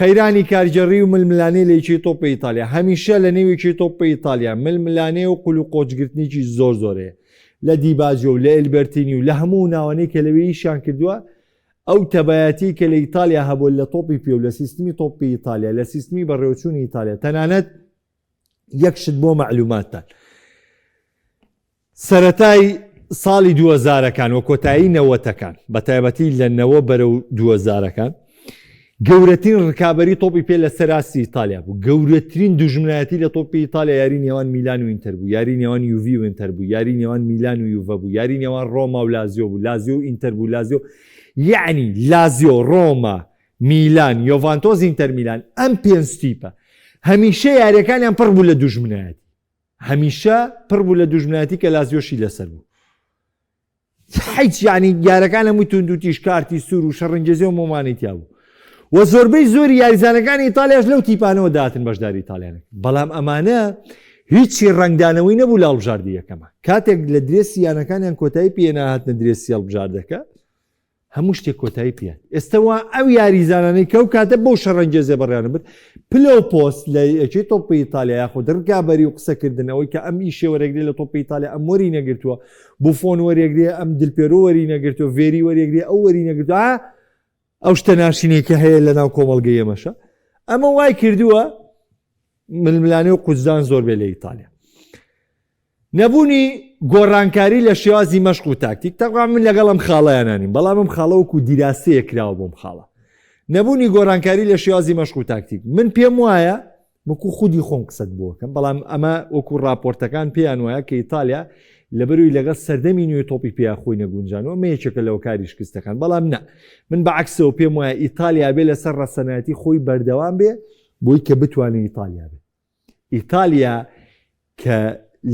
قەیرانی کارجەڕی و ململانەی لە یەکێی تۆپی ئیتالیا هەمیشە لە نێوێکی تۆپی ئیتالیا ململانەی و قول و قۆچگرتنیی زۆر زۆرەیە لە دیباجۆ و لە ئەلبەرتینی و لە هەموو ناوانەی کە لەوەیشیان کردووە ئەو تەبایەتی کە لە ئیتالیا هەبوو لە تۆپی پێ و لە سیستمی تۆپی ئیتالیا لە سیستمی بەڕێوەچوونی ئیتالیا تەنانەت یەکشت بۆ مەعلوماتتان سەرەتای ساڵی 2000ەکان و کۆتایی نەوەتەکان بە تایبەتی لە نەوە بەرەو 2000ەکان گەورەترین ڕکابەری تۆپی پێ لە سەراستی ئیتالیا بوو. گەورەترین دوژمنایەتی لە تۆپی ئیتالیا یاری نێوان میلان و ئینتەر بوو، یاری نێوان یوڤی و ئینتەر بوو، یاری نێوان میلان و یوڤە بوو، یاری نێوان ڕۆما و لازیۆ بوو، لازیۆ و ئینتەر بوو، لازیۆ یعنی لازیۆ ڕۆما میلان یۆڤانتۆز ئینتەر میلان ئەم پێنج تیپە هەمیشە یاریەکانیان پڕ بوو لە دوژمنایەتی، هەمیشە پڕ بوو لە دوژمنایەتی کە لازیۆشی لەسەر بوو. هیچ یعنی یارەکان هەمووی تونند و تیژ کارتی سوور و شەڕەنگێزی و مۆمانێتیا بوو و زۆربەی زۆری یاریزانەکانی ئیتالیاش لەو تیپانەوە داتن بەشداری ئیتالیانێک. بەڵام ئەمانە هیچی ڕنگدانەوەی نەبوو لە هەڵبژاردی یەکەمە. کاتێک لە درێسی یانەکانیان کۆتایی پێناهاتنە درێسی هەڵبژاردەکە هەموو شتێک کۆتایی پێیان. ئێستاوا ئەو یاریزانانەی کە ئەو کاتە بۆ شەڕەنگێزێ بەڕیانە بێت پلە و پۆست لە یەکێی تۆپی ئیتالیا یاخۆ ڕکابەری و قسەکردنەوەی کە ئەم ئیشێ وەرەگرێت لە تۆپی ئیتالیا ئەم وەری نەگرتووە، بوفۆن وەرەگرێ، ئەم دلپێرۆ وەری نەگرتووە، ڤێری وەرەگرێ، ئەو وەری نەگرتووە. ئەو شتە ناشینێکە هەیە لە ناو کۆمەڵگەی ئێمەشە. ئەمە وای کردووە ململانێ و قوزدان زۆر بێ لە ئیتالیا. نەبوونی گۆڕانکاری لە شێوازی مەشق و تاکتیک تەقوا من لەگەڵم خاڵەیانانیم، بەڵام ئەم خاڵەوەکو دیراسەیە کراوە بۆم خاڵە. نەبوونی گۆڕانکاری لە شێوازی مەشق و تاکتیک من پێم وایە وەکو خودی خۆم قسەت بۆکەم، بەڵام ئەمە وەکو راپۆرتەکان پێیان وایە کە ئیتالیا لەبەروی لەگەڵ سەردەمی نوێ تۆپی پێیا خۆی نەگونجانەوە مەیەکێکە لەو کاری شکستەکان. بەڵام نە من بەعکسەوە پێم وایە ئیتالیا بێ لەسەر ڕەسەنایەتی خۆی بەردەوام بێ بۆی کە بتوانێت ئیتالیا بێ. ئیتالیا کە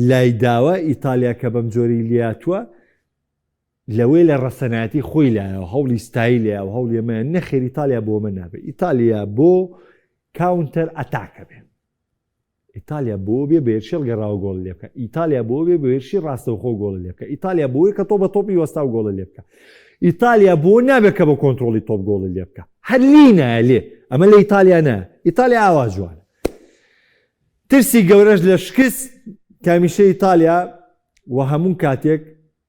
لای داوە ئیتالیا کە بەم جۆری لیاتووە لەوەی لە ڕەسەنایەتی خۆی لایەوە هەوڵی ستایلیا و هەوڵی ئەمە نەخێر ئیتالیا بۆ من نابێت. ئیتالیا بۆ کاونتەر ئەتاکە بێ. ئیتالیا بۆ بێ بێرشێڵ گەڕاو گۆڵ لێ بکە. ئیتالیا بۆ بێ بێرشی ڕاستەوخۆ گۆڵ لێ بکە. ئیتالیا بۆیە کە تۆ بە تۆپی وەستا و گۆڵ لێ بکە. ئیتالیا بۆ نابێت کە بە کۆنتترۆلی تۆپ گۆڵ لێ بکە. هەرلینە لێ ئەمە لە ئیتالیا نە. ئیتالیا ئاوا جوانە. ترسی گەورەش لە شکست کامیشە ئیتالیا و هەموو کاتێک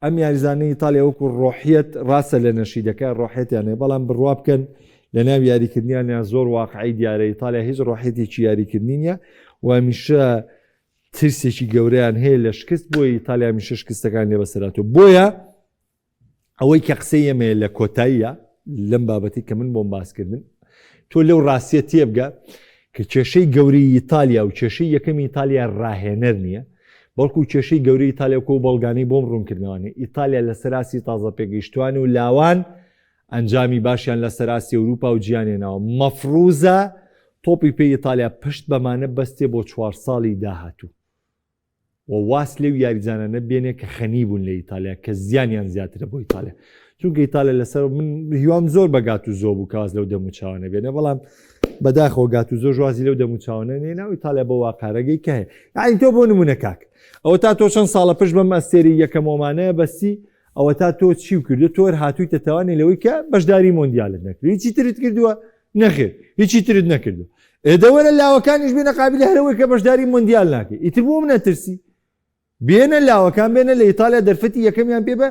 ئەم یاریزانەی ئیتالیا وەکو ڕۆحیەت ڕاستە لە نەشیدەکە ڕۆحیەتیانێ، بەڵام بڕوا بکەن لە ناو یاریکردنیانیان زۆر واقعی دیارە ئیتالیا هیچ ڕۆحیەتێکی یاریکردنی نیە و هەمیشە ترسێکی گەورەیان هەیە لە شکست بۆی ئیتالیا هەمیشە شکستەکان لێ بەسەراتەوە. بۆیە ئەوەی کە قسەی ئێمە لە کۆتاییە لەم بابەتی کە من بۆم باسکردن تۆ لەو ڕاستیە تێبگە کە کێشەی گەوری ئیتالیا و کێشەی یەکەمی ئیتالیا ڕاهێنەر نییە، بەڵکو کێشەی گەوری ئیتالیا و بەڵگانی بۆم ڕوونکردنەوەی ئیتالیا لە سەراسی تازە پێگەیشتوان و لاوان ئەنجامی باشیان لە سەراسی ئەوروپا و جیانێناوە. مەفروزە تۆپی پێی ئیتالیا پشت بەمانە بەستێ بۆ 4 ساڵی داهاتوو و واس لێو یاریزانانە بێنێ کە خەنی بوون لە ئیتالیا کە زیانیان زیاترە بۆ ئیتالیا، چونکە ئیتالیا لەسەر من هیوام زۆر بە گات و زۆ بوو کاز لەو دەموچاوانە بێنە، بەڵام بەداخەوە گات و زۆر ژوازی لەو دەموچاوانە نێنا و ئیتالیا بە واقارەگەی کە هەیە. یعنی تۆ بۆ نمونە کاک ئەوە تا تۆ چەند ساڵە پشت بەم ئەستێری یەکەمۆمانەیە بەستی ئەوە تا تۆ چی کردو تۆر هاتوویتە تەوانێ لەوەی کە بەشداری مۆندیالت نەکرد، هیچی ترت کردووە نەخێر هیچی ترت نەکردو. ئێدەوەرە لاوەکانیش بێنە قابلی هەرەوەی کە بەشداری مۆندیال ناکەی ئیتر بۆ منە ترسی بێنە لاوەکان بێنە لە ئیتالیا دەرفەتی یەکەمیان پێ بە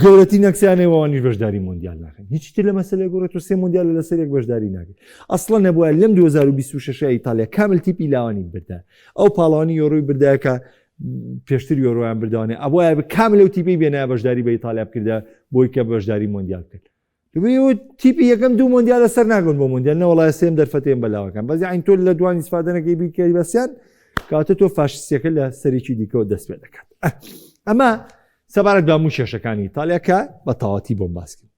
گەورەتی نەکسیانەوەوانی بەشداری مۆندیال ناکەن هیچ تر لە مەسەلەی گۆڕێت و سێ مۆندیال لە سەرێک بەشداری ناکەن ئەسڵە نەبووە لەم 2026 ئیتالیا کامل تیپی لاوانی بردا ئەو پاڵانی یۆڕۆی بردایکە پێشتر یۆڕۆیان بردوانێ ئەوە کامل و تیپی بێنە بەشداری بە ئیتالیا بکردا بۆی کە بەشداری مۆندیال کرد تیپی یەکەم دوو مۆندیال لەسەر ناگۆن بۆ مۆندیال نەوەڵای سێم دەرفەتێن بەلاوەکان بەزی عین تۆ لە دوانی سفادەنەکەی بیکەی بەسییان کاتە تۆ فاشستیەکە لە سەرێکی دیکەەوە دەست پێ دەکات ئەمە سەبارەت بە هەموو شێشەکانی ئیتالیاکە بە تەواتی بۆم باسکرد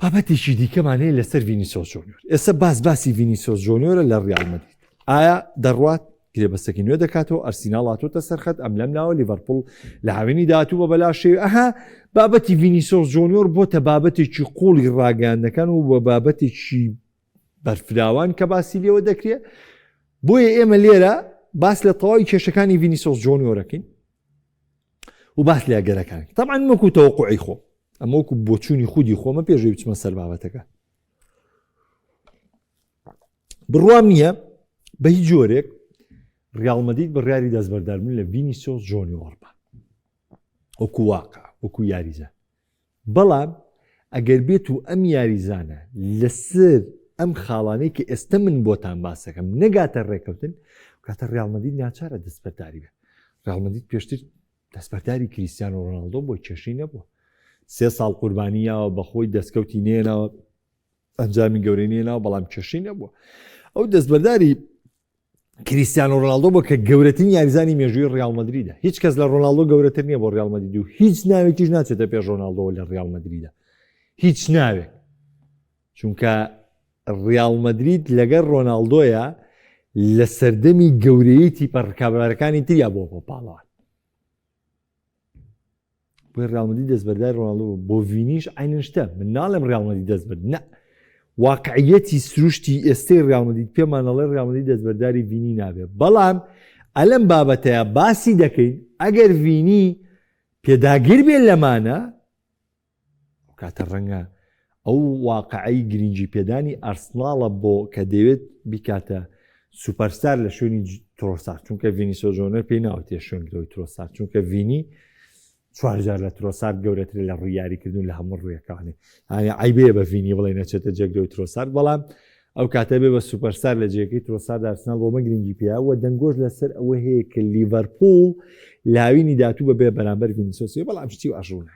بابەتێکی دیکەمانەیە لەسەر ڤینیسیۆس جۆنیۆر ئێستا باسی ڤینیسیۆس جۆنیۆرە لە ڕیال مەدرید ئایا دەڕوات گرێبەستێکی نوێ دەکاتەوە ئەرسیناڵ هاتوۆتە سەرخەت ئەم لەم ناوە لیڤەرپوڵ لە هاوێنی داهاتوو بە بەلا شێوی ئەها بابەتی ڤینیسیۆس جۆنیۆر بۆتە بابەتێکی قوڵی ڕاگەاندەکان و بە بابەتێکی بەرفراوان کە باسی لێوە دەکرێت بۆیە ئێمە لێرە باس لە تەواوی کێشەکانی ڤینیسیۆس جۆنیۆرەکەین و باس لە ئەگەرەکان طبعاً وەکو تەوەقوعی خۆم ئەمە وەکو بۆچوونی خودی خۆمە پێشەوەی بچمە سەر بابەتەکە بڕوام نییە بە هیچ جۆرێک ڕیال مەدرید بڕیاری دەستبەرداربوون لە ڤینیسیۆس جۆنیۆر بە وەکو واقع وەکو یاریزە بەڵام ئەگەر بێت و ئەم یاریزانە لەسەر ئەم خاڵانەی کە ئێستا من بۆتان باسەکەم نەگاتە ڕێکەوتن کاتە ڕیال مەدرید ناچارە دەستبەرداری بێت ڕیال مەدرید پێشتر دەستبەرداری کریستیانۆ ڕۆناڵدۆ بۆ کێشەی نەبووە 3 ساڵ قوربانیەوە بەخۆی دەستکەوتی نێنەوە ئەنجامی گەورەی نێنەوە بەڵام کێشەی نەبووە ئەو دەستبەرداری کریستیانۆ ڕۆناڵدۆ بۆ کە گەورەترین یاریزانی مێژووی ڕیال مەدریدە هیچ کەس لە ڕۆناڵدۆ گەورەتر نییە بۆ ڕیال مەدرید و هیچ ناوێکیش ناچێتە پێش ڕۆناڵدۆ لە ڕیال مەدریدە هیچ ناوێک چونکە ڕیال مەدرید لەگەر ڕۆناڵدۆیە لە سەردەمی گەورەیەی تیپە ڕکابەرەکانی تریا بۆ پاڵەوان بۆی ڕیال مەدرید دەستبەرداری ڕۆناڵدۆ بۆ ڤینیش عینەن شتە من ناڵێم ڕیال مەدرید دەستبەرد نە واقعیەتی سروشتی ئێستەی ڕیال مەدرید پێمانەڵێ ڕیال مەدرید دەستبەرداری ڤینی نابێت بەڵام ئەلەم بابەتەیە باسی دەکەین ئەگەر ڤینی پێداگیر بێت لەمانە کاتە ڕەنگە ئەو واقعی گرنگی پێدانی ئەرسناڵە بۆ کە دەوێت بیکاتە سوپەرستار لە شوێنی ترۆسار چونکە ڤینیسیۆس جۆنیۆر پێی ناوەتێ شوێنگرەوەی ترۆسار چونکە ڤینی 4 لە ترۆسار گەورەتر لە ڕووی یاریکردن لە هەموو ڕوویەکانی عیبەیە بە ڤینی بڵێ نەچێتە جێگرەوەی ترۆسار بەڵام ئەو کاتە بێ بە سوپەرستار لە جێگەی ترۆسار ئەرسناڵ بۆمە گرنگی پیاوە دەنگۆش لەسەر ئەوە هەیە کە لیڤەرپوڵ لاوینی داهاتوو بەبێ بەرامبەر ڤینیسیۆس بەڵام شتی و ئەژوونە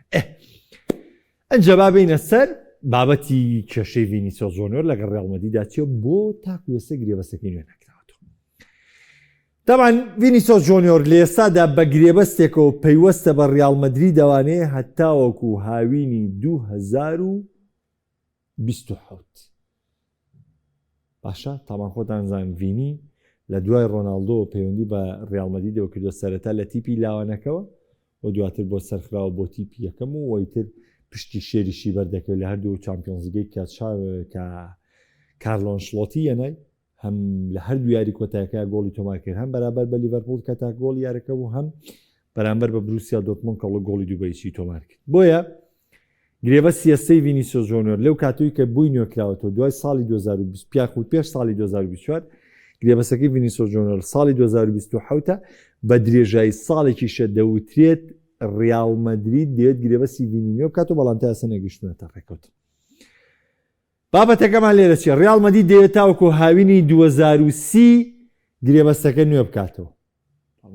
ئەنجە با بینە سەر بابەتی کێشەی ڤینیسیۆس جۆنیۆر لەگەڵ ڕیال مەدریددا چێ بۆ تاکو ئێستا گرێبەستەکەی نوێ نەکراوەتەوە طبعاً ڤینیسیۆس جۆنیۆر لە ئێستادا بە گرێبەستێکەوە پەیوەستە بە ڕیال مەدرید دەوانەیە هەتا وەکو هاوینی 2027 باشە تامان خۆتان زان ڤینی لە دوای ڕۆناڵدۆ پەیوەندی بە ڕیال مەدریدەوە کردووە سەرەتا لە تیپی لاوانەکەوە و دواتر بۆ سەرخراوە بۆ تیپی یەکەم و وەیتر پشتی شێریشی بەردەکەوێت لە هەردوو چامپیۆنزلیگەی کە کارلۆ ئەنشلۆتی هێنای هەم لە هەردوو یاری کۆتاییەکە گۆڵی تۆمار کرد هەم بەرامبەر بە لیڤەرپوڵ کە تا گۆڵی یارەکە بوو هەم بەرامبەر بە بروسیا دۆرتموند کە گۆڵی دووبەیشی تۆمار کرد بۆیە گرێبەستی ئێستەی ڤینیسیۆس جۆنیۆر لەو کاتووی کە بووی نوێکراوەتەوە دوای ساڵی 2020 پیاخود پێش ساڵی 2024 گرێبەسەکەی ڤینیسیۆس جۆنیۆر ساڵی 2027 بە درێژایی ساڵێکیشە دەوترێت ڕیال مەدرید دێت گرێبەستی ڤینی نوێ بکاتەوە بەڵام تا ئێستا نەگەیشتوونەتە ڕێکەوت بابەتەکەمان لێرە چیە ڕیال مەدرید دەوێت تاوەکو هاوینی 2030 گرێبەستەکە نوێ بکاتەوە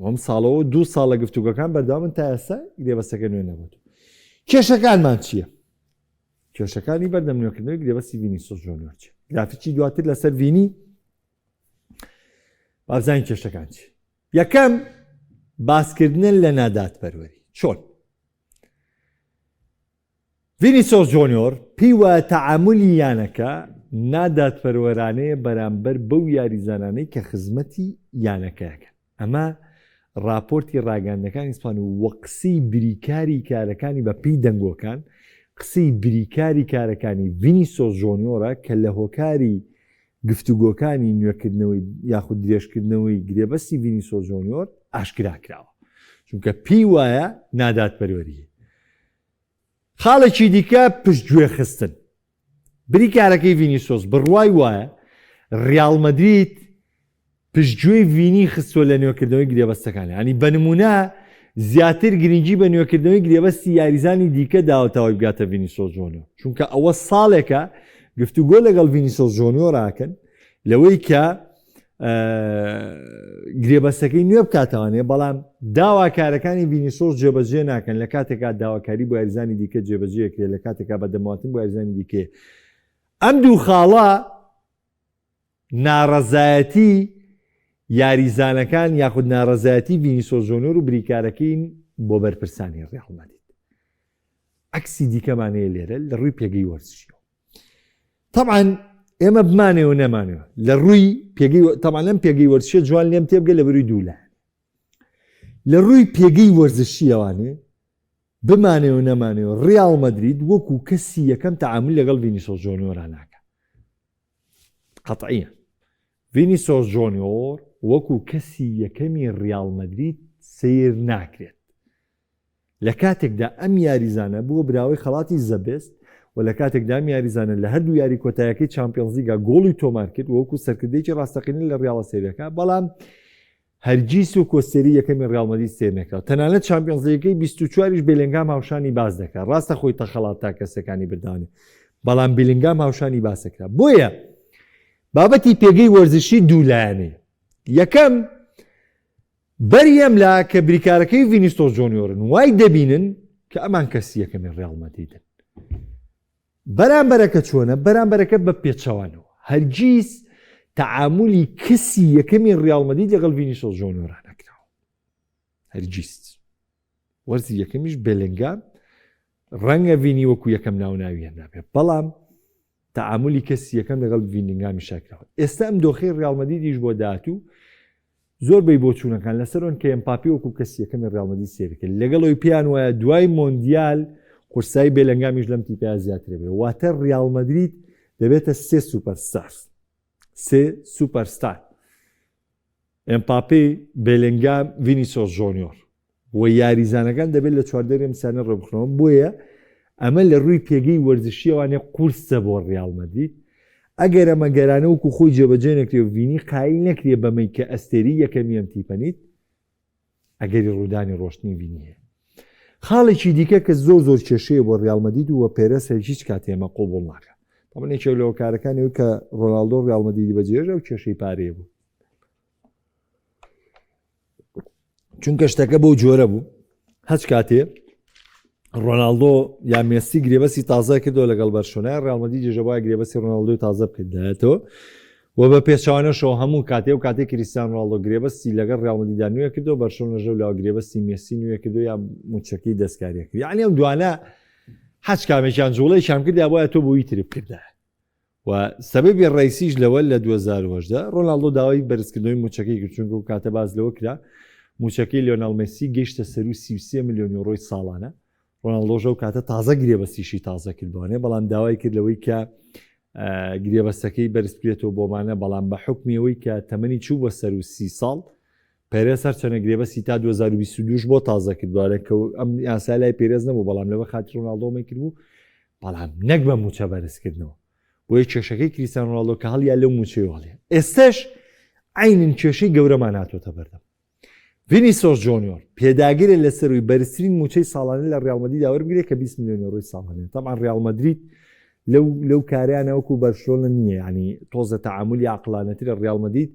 ئەم ساڵەوە 2 ساڵە گفتوگەکان بەردەوامن تا ئێستا گرێبەستەکە نوێ نەبووە کێشەکانمان چییە؟ کێشەکانی بەردەم نوێکردنەوەی گرێبەستی ڤینیسیۆس جۆنیۆر چیە؟ گرافیکی دواتر لەسەر ڤینی بابزانین کێشەکان چی؟ یەکەم باسکردنە لە ناداتپەروەری چۆن؟ ڤینیسیۆس جۆنیۆر پێی وایە تەعاملی یانەکە ناداتپەروەرانەیە بەرامبەر بەو یاریزانانەی کە خزمەتی یانەکەیەکەن ئەمە راپۆرتی ڕاگەاندەکانی ئیسپانی وە قسەی بریکاری کارەکانی بە پێی دەنگۆکان قسەی بریکاری کارەکانی ڤینیسیۆس جۆنیۆرە کە لە هۆکاری گفتوگۆکانی نوێکردنەوەی یاخود درێژکردنەوەی گرێبەستی ڤینیسیۆس جۆنیۆر ئاشکرا کراوە چونکە پێی وایە ناداتپەروەریە خاڵێکی دیکە پشتگوێ خستن بریکارەکەی ڤینیسیۆس بڕوای وایە ڕیال مەدرید پشتگوێی ڤینی خستووە لە نوێکردنەوەی گرێبەستەکانی ینی بەنمونە زیاتر گرنگی بە نوێکردنەوەی گرێبەستی یاریزانی دیکە داوەتەوەی بگاتە ڤینیسیۆس جۆنیۆر چونکە ئەوە ساڵێکە گفتوگۆ لەگەڵ ڤینیسیۆس جۆنیۆر ڕاکەن لەوەی کە گرێبەستەکەی نوێ بکاتەوانێ بەڵام داواکارەکانی ڤینیسیۆس جێبەجێ ناکەن لە کاتێکا داواکاری بۆ یاریزانی دیکە جێبەجێکرێت لە کاتێکا بە دەماتن بۆ یاریزانی دیکە ئەم دوو خاڵە ناڕەزایەتی یاریزانەکان یاخود ناڕەزایەتی ڤینیسیۆس جۆنیۆر و بریکارەکەین بۆ بەرپرسانی ڕێڵ مەدرید عەکسی دیکەمانەیە لێرە لە ڕووی پێگەی وەرزشیەوە طبعاً ئێمە بمانێەوە نەمانەوە لە ڕووی پێگەی طبعاً لەم پێگەی وەرزشیە جوان لێم تێبگە لە بەرووی دوولایەن لە ڕووی پێگەی وەرزشیەوانێ بمانێەوە نەمانەوە ڕێڵ مەدرید وەکو کەسی یەکەم تەعامل لەگەڵ ڤینیسیۆس جۆنیۆرە ناکە قەتعیە ڤینیسیۆس جۆنیۆر وەکو کەسی یەکەمی ڕێڵ مەدرید سیر ناکرێت لە کاتێکدا ئەم یاریزانە بووە براوەی خەڵاتی زەبست و لە کاتێکدا ئەم یاریزانە لە هەردوو یاری کۆتاییەکەی چامپیۆنز لیگا گۆڵی تۆمار کرد وەکو سەرکردەیەکی ڕاستەقینە لە ڕێڵە سێریەکە بەڵام هەرگیز و کۆستێری یەکەمی ڕێڵ مەدرید سیر نەکرا تەنانەت چامپیۆنز لیگەکەی 24ش بێلینگام هاوشانی باز دەکات ڕاستە خۆی تەخەڵات تا کەسەکانی بردانێ بەڵام بێلینگام هاوشانی باسەکرا بۆیە بابەتی پێگەی وەرزشی دوولایەنێ یەکەم بەریەم لا کە بریکارەکەی ڤینیسیۆس جۆنیۆرن وای دەبینن کە ئەمان کەسی یەکەمی ڕێڵ مەدریدن بەرامبەرەکە چۆنە بەرامبەرەکە بە پێچەوانەوە هەرگیز تەعاملی کەسی یەکەمی ڕێڵ مەدرید لەگەڵ ڤینیسیۆس جۆنیۆر نەکراوە هەرگیز وەرزی یەکەمیش بێلینگام ڕەنگە ڤینی وەکو یەکەم ناوناوی هەنابێت بەڵام تەعاملی کەسی یەکەم لەگەڵ ڤینینگامی شاکراوە ئێستا ئەم دۆخەی ڕێڵ مەدریدیش بۆ داهاتوو زۆربەی بۆچوونەکان لەسەرۆن کە ئەمپاپی وەکو کەسی یەکەمی ڕێڵ مەدرید سێرەکرد لەگەڵەوەی پیان وایە دوای مۆندیال قورسایی بێلەنگامیش لەم تیپیا زیاتر بێ واتە ڕێڵ مەدرید دەبێتە سێ سوپەرستار ئەمپاپی بێلەنگام ڤینیسیۆس جۆنیۆر و یاریزانەکان دەبێت لە چواردەری ئەمسانە ڕێبخنەوە بۆیە ئەمە لە ڕووی پێگەی وەرزشیەوانێ قورسە بۆ ڕێڵ مەدرید ئەگەر ئەمە گەرانە وەکو خۆی جێبەجێ نەکرێ و ڤینی قایل نەکرێ بەمەی کە ئەستێری یەکەمی ئەم تیپەنیت ئەگەری ڕوودانی ڕۆشتنی ڤینی هەیە خاڵێکی دیکە کە زۆر کێشەیە بۆ ڕێڵ مەدرید و پێرەس هیچ کاتێمە قۆبوڵ ناکە تەمەێکێک لەوە کارەکانی کە ڕۆناڵدۆ ڕێڵ مەدریدی بەجێژە و کێشەی پارەیە بوو چونکە شتەکە بۆ جۆرە بوو هەچ کاتێ ڕۆناڵدۆ یا مێسی گرێبەسی تازە کردەوە لەگەڵ بەرشۆنای ڕێڵ مەدرید جێژەبای گرێبەسی ڕۆناڵدۆی تازە بکردایەتەوە و بە پێچوانەشەوە هەموو کاتێ و کاتێک کریستیانۆ ڕۆناڵدۆ گرێبەستی لەگەڵ ڕێڵ مەدریددا نوێ کردەوە بەرشۆنەژە و لاوە گرێبەستی مێسی نوێ کردو یا موچەکەی دەستکاریە کرد یعنی ئەم دوانە هەچ کامێکیان جوڵەی شام کردیا بۆیە تۆ بۆ ئیتری بکردە و سەبەبی ڕئیسیش لەوە لە 2010 ڕۆناڵدۆ داوای بەرزکردنەوەی موچەکەی کرد چونکە و کاتە باز لەوە کرا موچەکەی لیۆناڵ مێسی گەیشتە سەر و 33 ملیۆن یۆڕۆی ساڵانە ڕۆناڵدۆ و کاتە تازە گرێبەستیشی تازە کردوانێ بەڵام داوای کردلەوەی کە گرێبەستەکەی بەرز بکرێتەوە بۆمانە بەڵام بە حکمیەوەی کە تەمەنی چوو بە سەر و 30 ساڵ پێرێز هەر چەنە گرێبەستی تا 2022 بۆ تازە کردوارە کە ئەم یاسا لای پێرێز نەبوو بەڵام لەوە خاتی ڕۆناڵدۆمە کردبوو بەڵام نەک بە موچە بەرزکردنەوە بۆیە کێشەکەی کریستیانۆ ڕۆناڵدۆ کە هەڵیا لەو موچەی هەڵێ ئێستش عینن کێشەی گەورەمان هاتوۆتە بەردەم ڤینیسیۆس جۆنیۆر پێداگیرە لەسەروی بەرزترین موچەی ساڵانە لە ڕێڵ مەدرید داوەربگرێت کە 20 ملیۆن یۆڕۆی ساڵانە تەمان ڕێڵ مەدرید لەو کاریانە وەکو بەرشۆنە نییە ینی تۆزە تەعاملی عەقلانەترە ڕێڵ مەدرید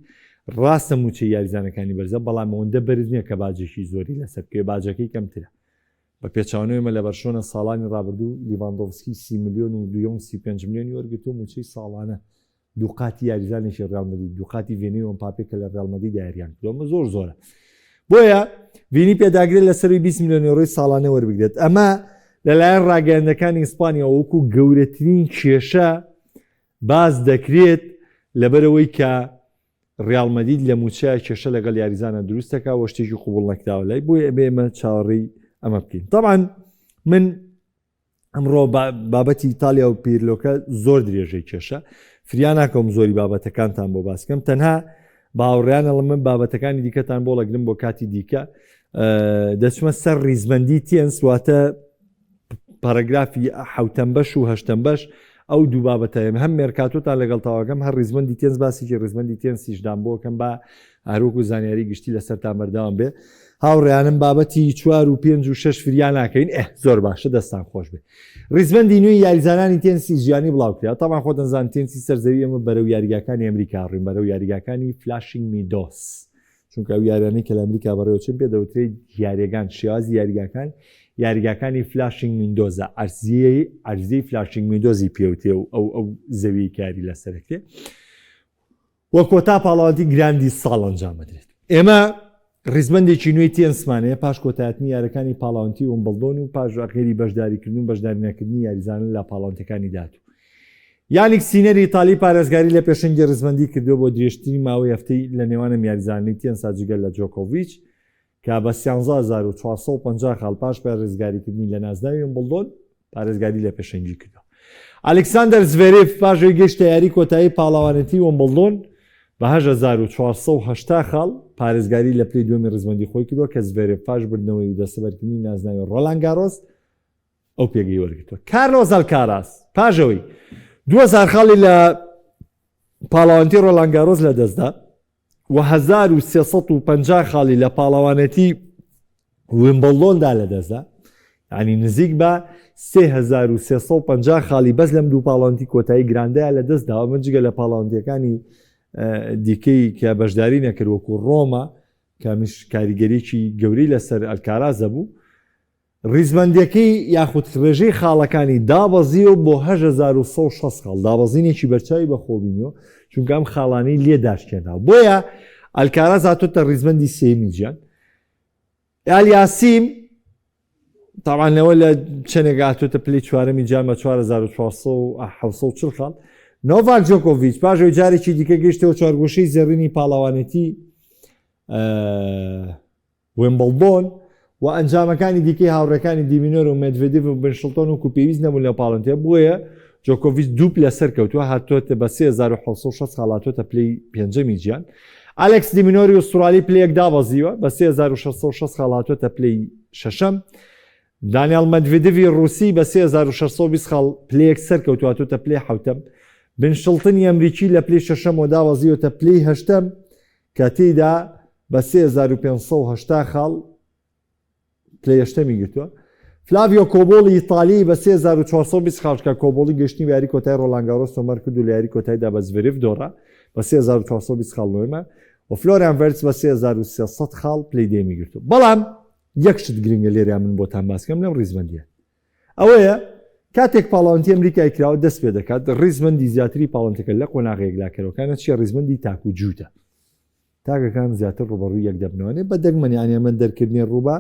ڕاستە موچەی یاریزانەکانی بەرزە بەڵام ئەوەندە بەرز نییە کە باجێکی زۆری لەسەر بکەوێ باجەکەی کەمترە بە پێچوانەوەمە لە بەرشۆنە ساڵانی ڕابردوو لیڤاندۆڤسکی 30 ملیۆن و 35 ملیۆن وەرگرتووە موچەی ساڵانە دووقاتی یاریزانێکی ڕێڵ مەدرید دووقاتی ڤینی و ئەمپاپێ کە لە ڕێڵ مەدرید یاریان کردووە زۆرە بۆیە ڤینی پێداگرێت لەسەروی 20 ملیۆن یۆڕۆی ساڵانە وەربگرێت ئەمە لەلایەن ڕاگەیاندەکانی ئیسپانیا وەکو گەورەترین کێشە باز دەکرێت لەبەرەوەی کە ڕێڵ مەدرید لە موچەیە کێشە لەگەڵ یاریزانە دروستەکە و شتێکی قوبوڵ نەکراوە لای بۆیە ئێمە چاوەڕێی ئەمە بکەین طبعاً من ئەمڕۆ بابەتی ئیتالیا و پیرلۆکە زۆر درێژەی کێشە فریان ناکەم زۆری بابەتەکانتان بۆ باسکەم تەنها باوەڕیان ئەڵم من بابەتەکانی دیکەتان بۆ لەگرم بۆ کاتی دیکە دەچمە سەر ریزبەندی تێنس واتە پاراگرافی حوتەم بەش و هەشتم بەش ئەو دوو بابەتەیە هەم مێرکاتۆتان لەگەڵ تاواکەم هەر ڕیزمەندی تێنس باسیی ڕیزمەندی تێنسیشدان بۆکەم بە هەروکو زانیاری گشتی لەسەرتان بەردەوام بێ هاوڕێیانم بابەتی 4 و 5 و 6 فریان ناکەین زۆر باشە دەستان خۆش بێ ڕیزمەندی نوێی یاریزانانی تێنسی ژیانی بڵاوکرا تامان خۆتەنزان تێنسی سەرزەوی ئەمە بەرەو یاریگاکانی ئەمریکا ڕین بەرەو یاریگاکانی فلاشینگ میدۆس چونکە ئەو یاریانەی کە لە ئەمریکا بەڕێوەچن پێ دەوترێت یاریگان شێوازی یاریگاکانی فلاشینگ میندۆزە ئەرزیەی فلاشینگ میندۆزی پێوتێ و ئەو زەوی کاری لەسەرکتێ وە کۆتا پاڵاوەتی گراندی ساڵ ئەنجامەدرێت ئێمە ڕیزمەندێکی نوێی تێنسمانەیە پاش کۆتایەتنی یاریەکانی پاڵاوەنتی ومبڵدۆن و پاش ئەخێری بەشداریکردن و بەشدارینەکردنی یاریزانن لە پاڵاوەنتەکانی داتوو یانێک سینەری ئیتالی پارێزگاری لە پێشەنگی ڕیزمەندی کردووە بۆ درێژترین ماوەی هەفتەی لە نێوانە یاریزانانی تێنسا جگەل لە جۆکۆڤیچ کە بە 13450 خاڵ پاش پارێزگاریکردنی لە نازداوی ومبڵدۆن پارێزگاری لە پێشەنگی کردووە ئەلێکساندەر زڤێرێف پاشەوەی گەیشتە یاری کۆتایی پاڵاوانەتی ومبڵدۆن بە 1480 خاڵ پارێزگاری لە پلەی دووەمی ڕیزمەندی خۆی کردووە کە زڤێرێف پاش بردنەوەی و دەسەبەرکردنی نازناوی ڕۆلان گاڕۆس ئەو پێگەی وەرگرتووە کارلۆس ئەلکاراس پاشەوەی 2000 خاڵی لە پاڵاوانتی ڕۆلان گاڕۆس لە دەستدا و 1350 خاڵی لە پاڵاوانەتی ویمبڵدۆندا لە دەستدا ینی نزیک بە 3350 خاڵی بەس لەم دوو پاڵاوانتی کۆتایی گراندەیە لە دەستداوە من جگە لە پاڵاوانتیەکانی دیکەی کە بەشداری نەکرد وەکو ڕۆمە کامیش کاریگەریی گەوری لەسەر ئەلکارازە بوو ڕیزمەندەکەی یاخود ڕێژەی خاڵەکانی دابەزیەوە بۆ 1160 خاڵ دابەزینێکی بەرچاوی بەخۆبینەوە چونکە ئەم خاڵانەی لێ داشتێناوە بۆیە ئەلکاراز هاتۆتە ڕیزمەندی سێمی جیان ئالیاسیم تاوانەوە لە چەندێک هاتۆتە پلەی چوارەمی جیان بە 4440 خاڵ نۆڤاک جۆکۆڤیچ پاشەوەی جارێکی دیکە گەیشتەوە چوارگۆشەی زەڕینی پاڵاوانەتی ویمبڵدۆن و ئەنجامەکانی دیکەی هاوڕەکانی دیمینۆر و مێدڤێدێڤ و بنشڵتۆن و کوپێویست نەبوون لە پاڵەوانتیە بۆیە جۆکۆڤیچ دوو لەسەر کەوتووە هاتۆتە بە 3760 خاڵ هاتۆتە پلەی پێنجەمی جیان ئالێکس دیمینۆری ئوسترالی پلەیەک دابەزیوە بە 3660 خاڵ هاتۆتە پلەی شەشەم دانیال مەدڤێدێڤی ڕووسی بە 3620 خاڵ پلەیەک سەر کەوتووە هاتۆتە پلەی حەوتەم بنشڵتنی ئەمریکی لە پلەی شەشەم و دابەزیوەتە پلەی هەشتەم کە تێیدا بە 3580 خاڵ پلەی هەشتەمی گرتووە فلاڤیۆ کۆبۆڵی ئیتالی بە 3420 خاڵ کە کۆبۆڵی گەشتنی یاری کۆتای ڕۆلان گاڕۆس تۆمەر کرد و لە یاری کۆتایدا بە زڤێرێف دۆڕا بە 3420 خاڵ نوێمە و فلۆریان ڤێرتس بە 3300 خاڵ پلەی دێمی گرتووە بەڵام یەکشت گرنگە لێرە من بۆتان باسکەم لەم ڕیزمەندیە ئەوەیە کاتێک پاڵاوانتی ئەمریکای کراوە دەست پێ دەکات ڕیزمەندی زیاتری پاڵەوانتەکە لە قۆناغەیەک لاکەرەوەکانە چیە ڕیزمەندی تاک و جووتە تاکەکان زیاتر ڕوبەڕووی یەک دەبنەوەنێ بە دەگمەنیانە من دەرکردنی ڕووبە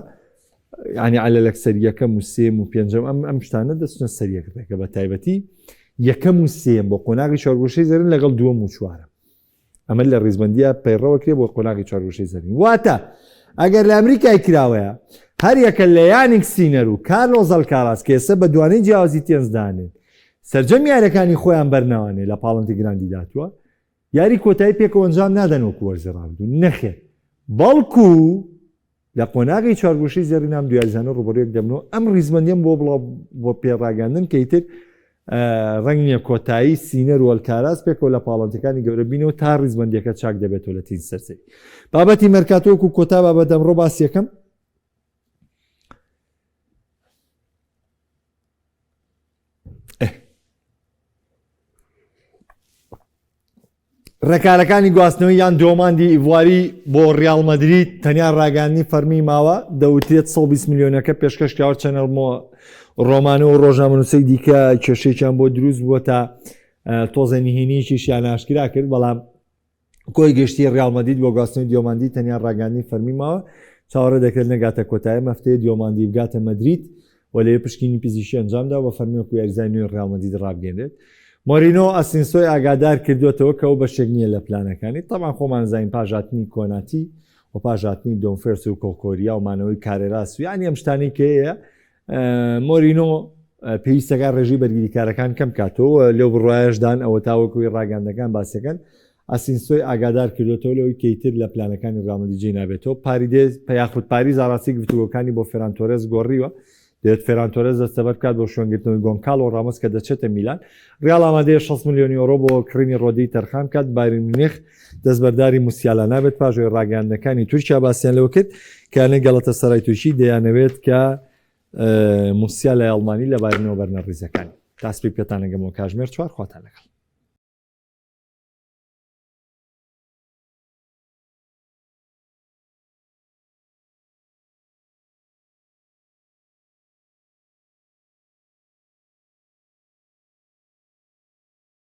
ینی علە لەک سەریەکەم و سێم و پێنجەم ئەم شتانە دەستنە سەریەکەکە بە تایبەتی یەکەم و سێم بۆ قۆناغی چوارگۆشەی زەرین لەگەڵ دووەم و چوارە ئەمە لە ڕیزمەندیە پەیڕەوە کرێ بۆ قۆناغی چوارگۆشەی زەرین واتە ئەگەر لە ئەمریکای کراوەیە هەر یەکە لە یانێک سینەر و کارلۆس ئەلکاراس کە ئێستا بە دوانەی جیاوازی تێنسدانێن سەرجەم یاریەکانی خۆیان بەرناوانێ لە پاڵەوانتی گراندی داتووە یاری کۆتایی پێکەوە ئەنجام نادەن وەکو وەرزی ڕابردوو نەخێر بەڵکو لە قۆناغی چوارگۆشەی زەرینام دوایزانە ڕوبەڕوویەک دەبنەوە ئەم ڕیزمەندیم بۆ پێڕاگەاندن کە ئیتر ڕەنگ نییە کۆتایی سینەر و ئەلکاراس پێکەوە لە پاڵەوانتەکانی گەورە بینەوە تا ڕیزمەندیەکە چاک دەبێتەوە لە تین سەرسەری بابەتی مەرکاتۆوەکو کۆتا بابەت ئەمڕۆ باسیەکەم ڕێکارەکانی گواستنەوەی یان دۆماندی ئیڤواری بۆ ڕیال مەدرید تەنیا ڕاگەاندنی فەرمی ماوە دەوترێت 120 میلیۆنەکە پێشکەشکراوە چەنەڵمەوە ڕۆمانە و ڕۆژنامەنووسەی دیکە کێشەیەکیان بۆ دروست بووە تا تۆزە نهێنیەکیشیان ئاشکرا کرد بەڵام کۆی گەشتی ڕیال مەدرید بۆ گواستنەوەی دیۆماندی تەنیا ڕاگەاندنی فەرمی ماوە چاوەڕێ دەکرێت نەگاتە کۆتایە مەفتەیە دیۆماندی بگاتە مەدرید و لێ پشکنی پزیشکی ئەنجامدا بە فەرمیوەکو یاریزای نوێی ڕیال مەدرید ڕابگەێنرێت مۆرینۆ ئەسینسۆی ئاگادار کردوێتەوە کە ئەو بەشێک نییە لە پلانەکانی تەمان خۆمان زین پاژاتنی کۆناتی و پاژاتنی دۆنفێرس و کۆکۆریا و مانەوەی کارێراس و یانی ئەم شتانی کەەیە مۆرینۆ پێویستەکان ڕێژی بەرگریکارەکان کەم کاتەوە لێو بڕایشدان ئەوە تاوەکوی ڕاگەاندەکان باسەکەن ئەسینسۆی ئاگادار کردوێتەوە لەوەی کەیتر لە پلانەکانی ڕامەدیجێ نابێتەوە پاریدێز پەیاخود پاریز ئاڕاستی گفتوگۆکانی بۆ فێران تۆرێز گۆڕیوە دەوێت فێران تۆرێز دەستە بکات بۆ شوێنگرتنەوەی گۆنکالۆ ڕامۆس کە دەچێتە میلان. ڕیال ئامادەیە 6 ملیۆن یۆرۆ بۆ کڕینی ڕۆدەی تەرخان کات. بایرن میونخ دەستبەرداری موسیالە نابێت پاژۆی ڕاگەاندنەکانی تورکیا باسییان لەوە کرد کانێک گەڵەتەسەرای تووشی دەیانەوێت کە موسیالای ئەڵمانی لە بایرنەوە بەرنە ڕیزەکانی. تاسبی پێتانەگەمەوە کاژمێر 4 خواتان لەگەڵ.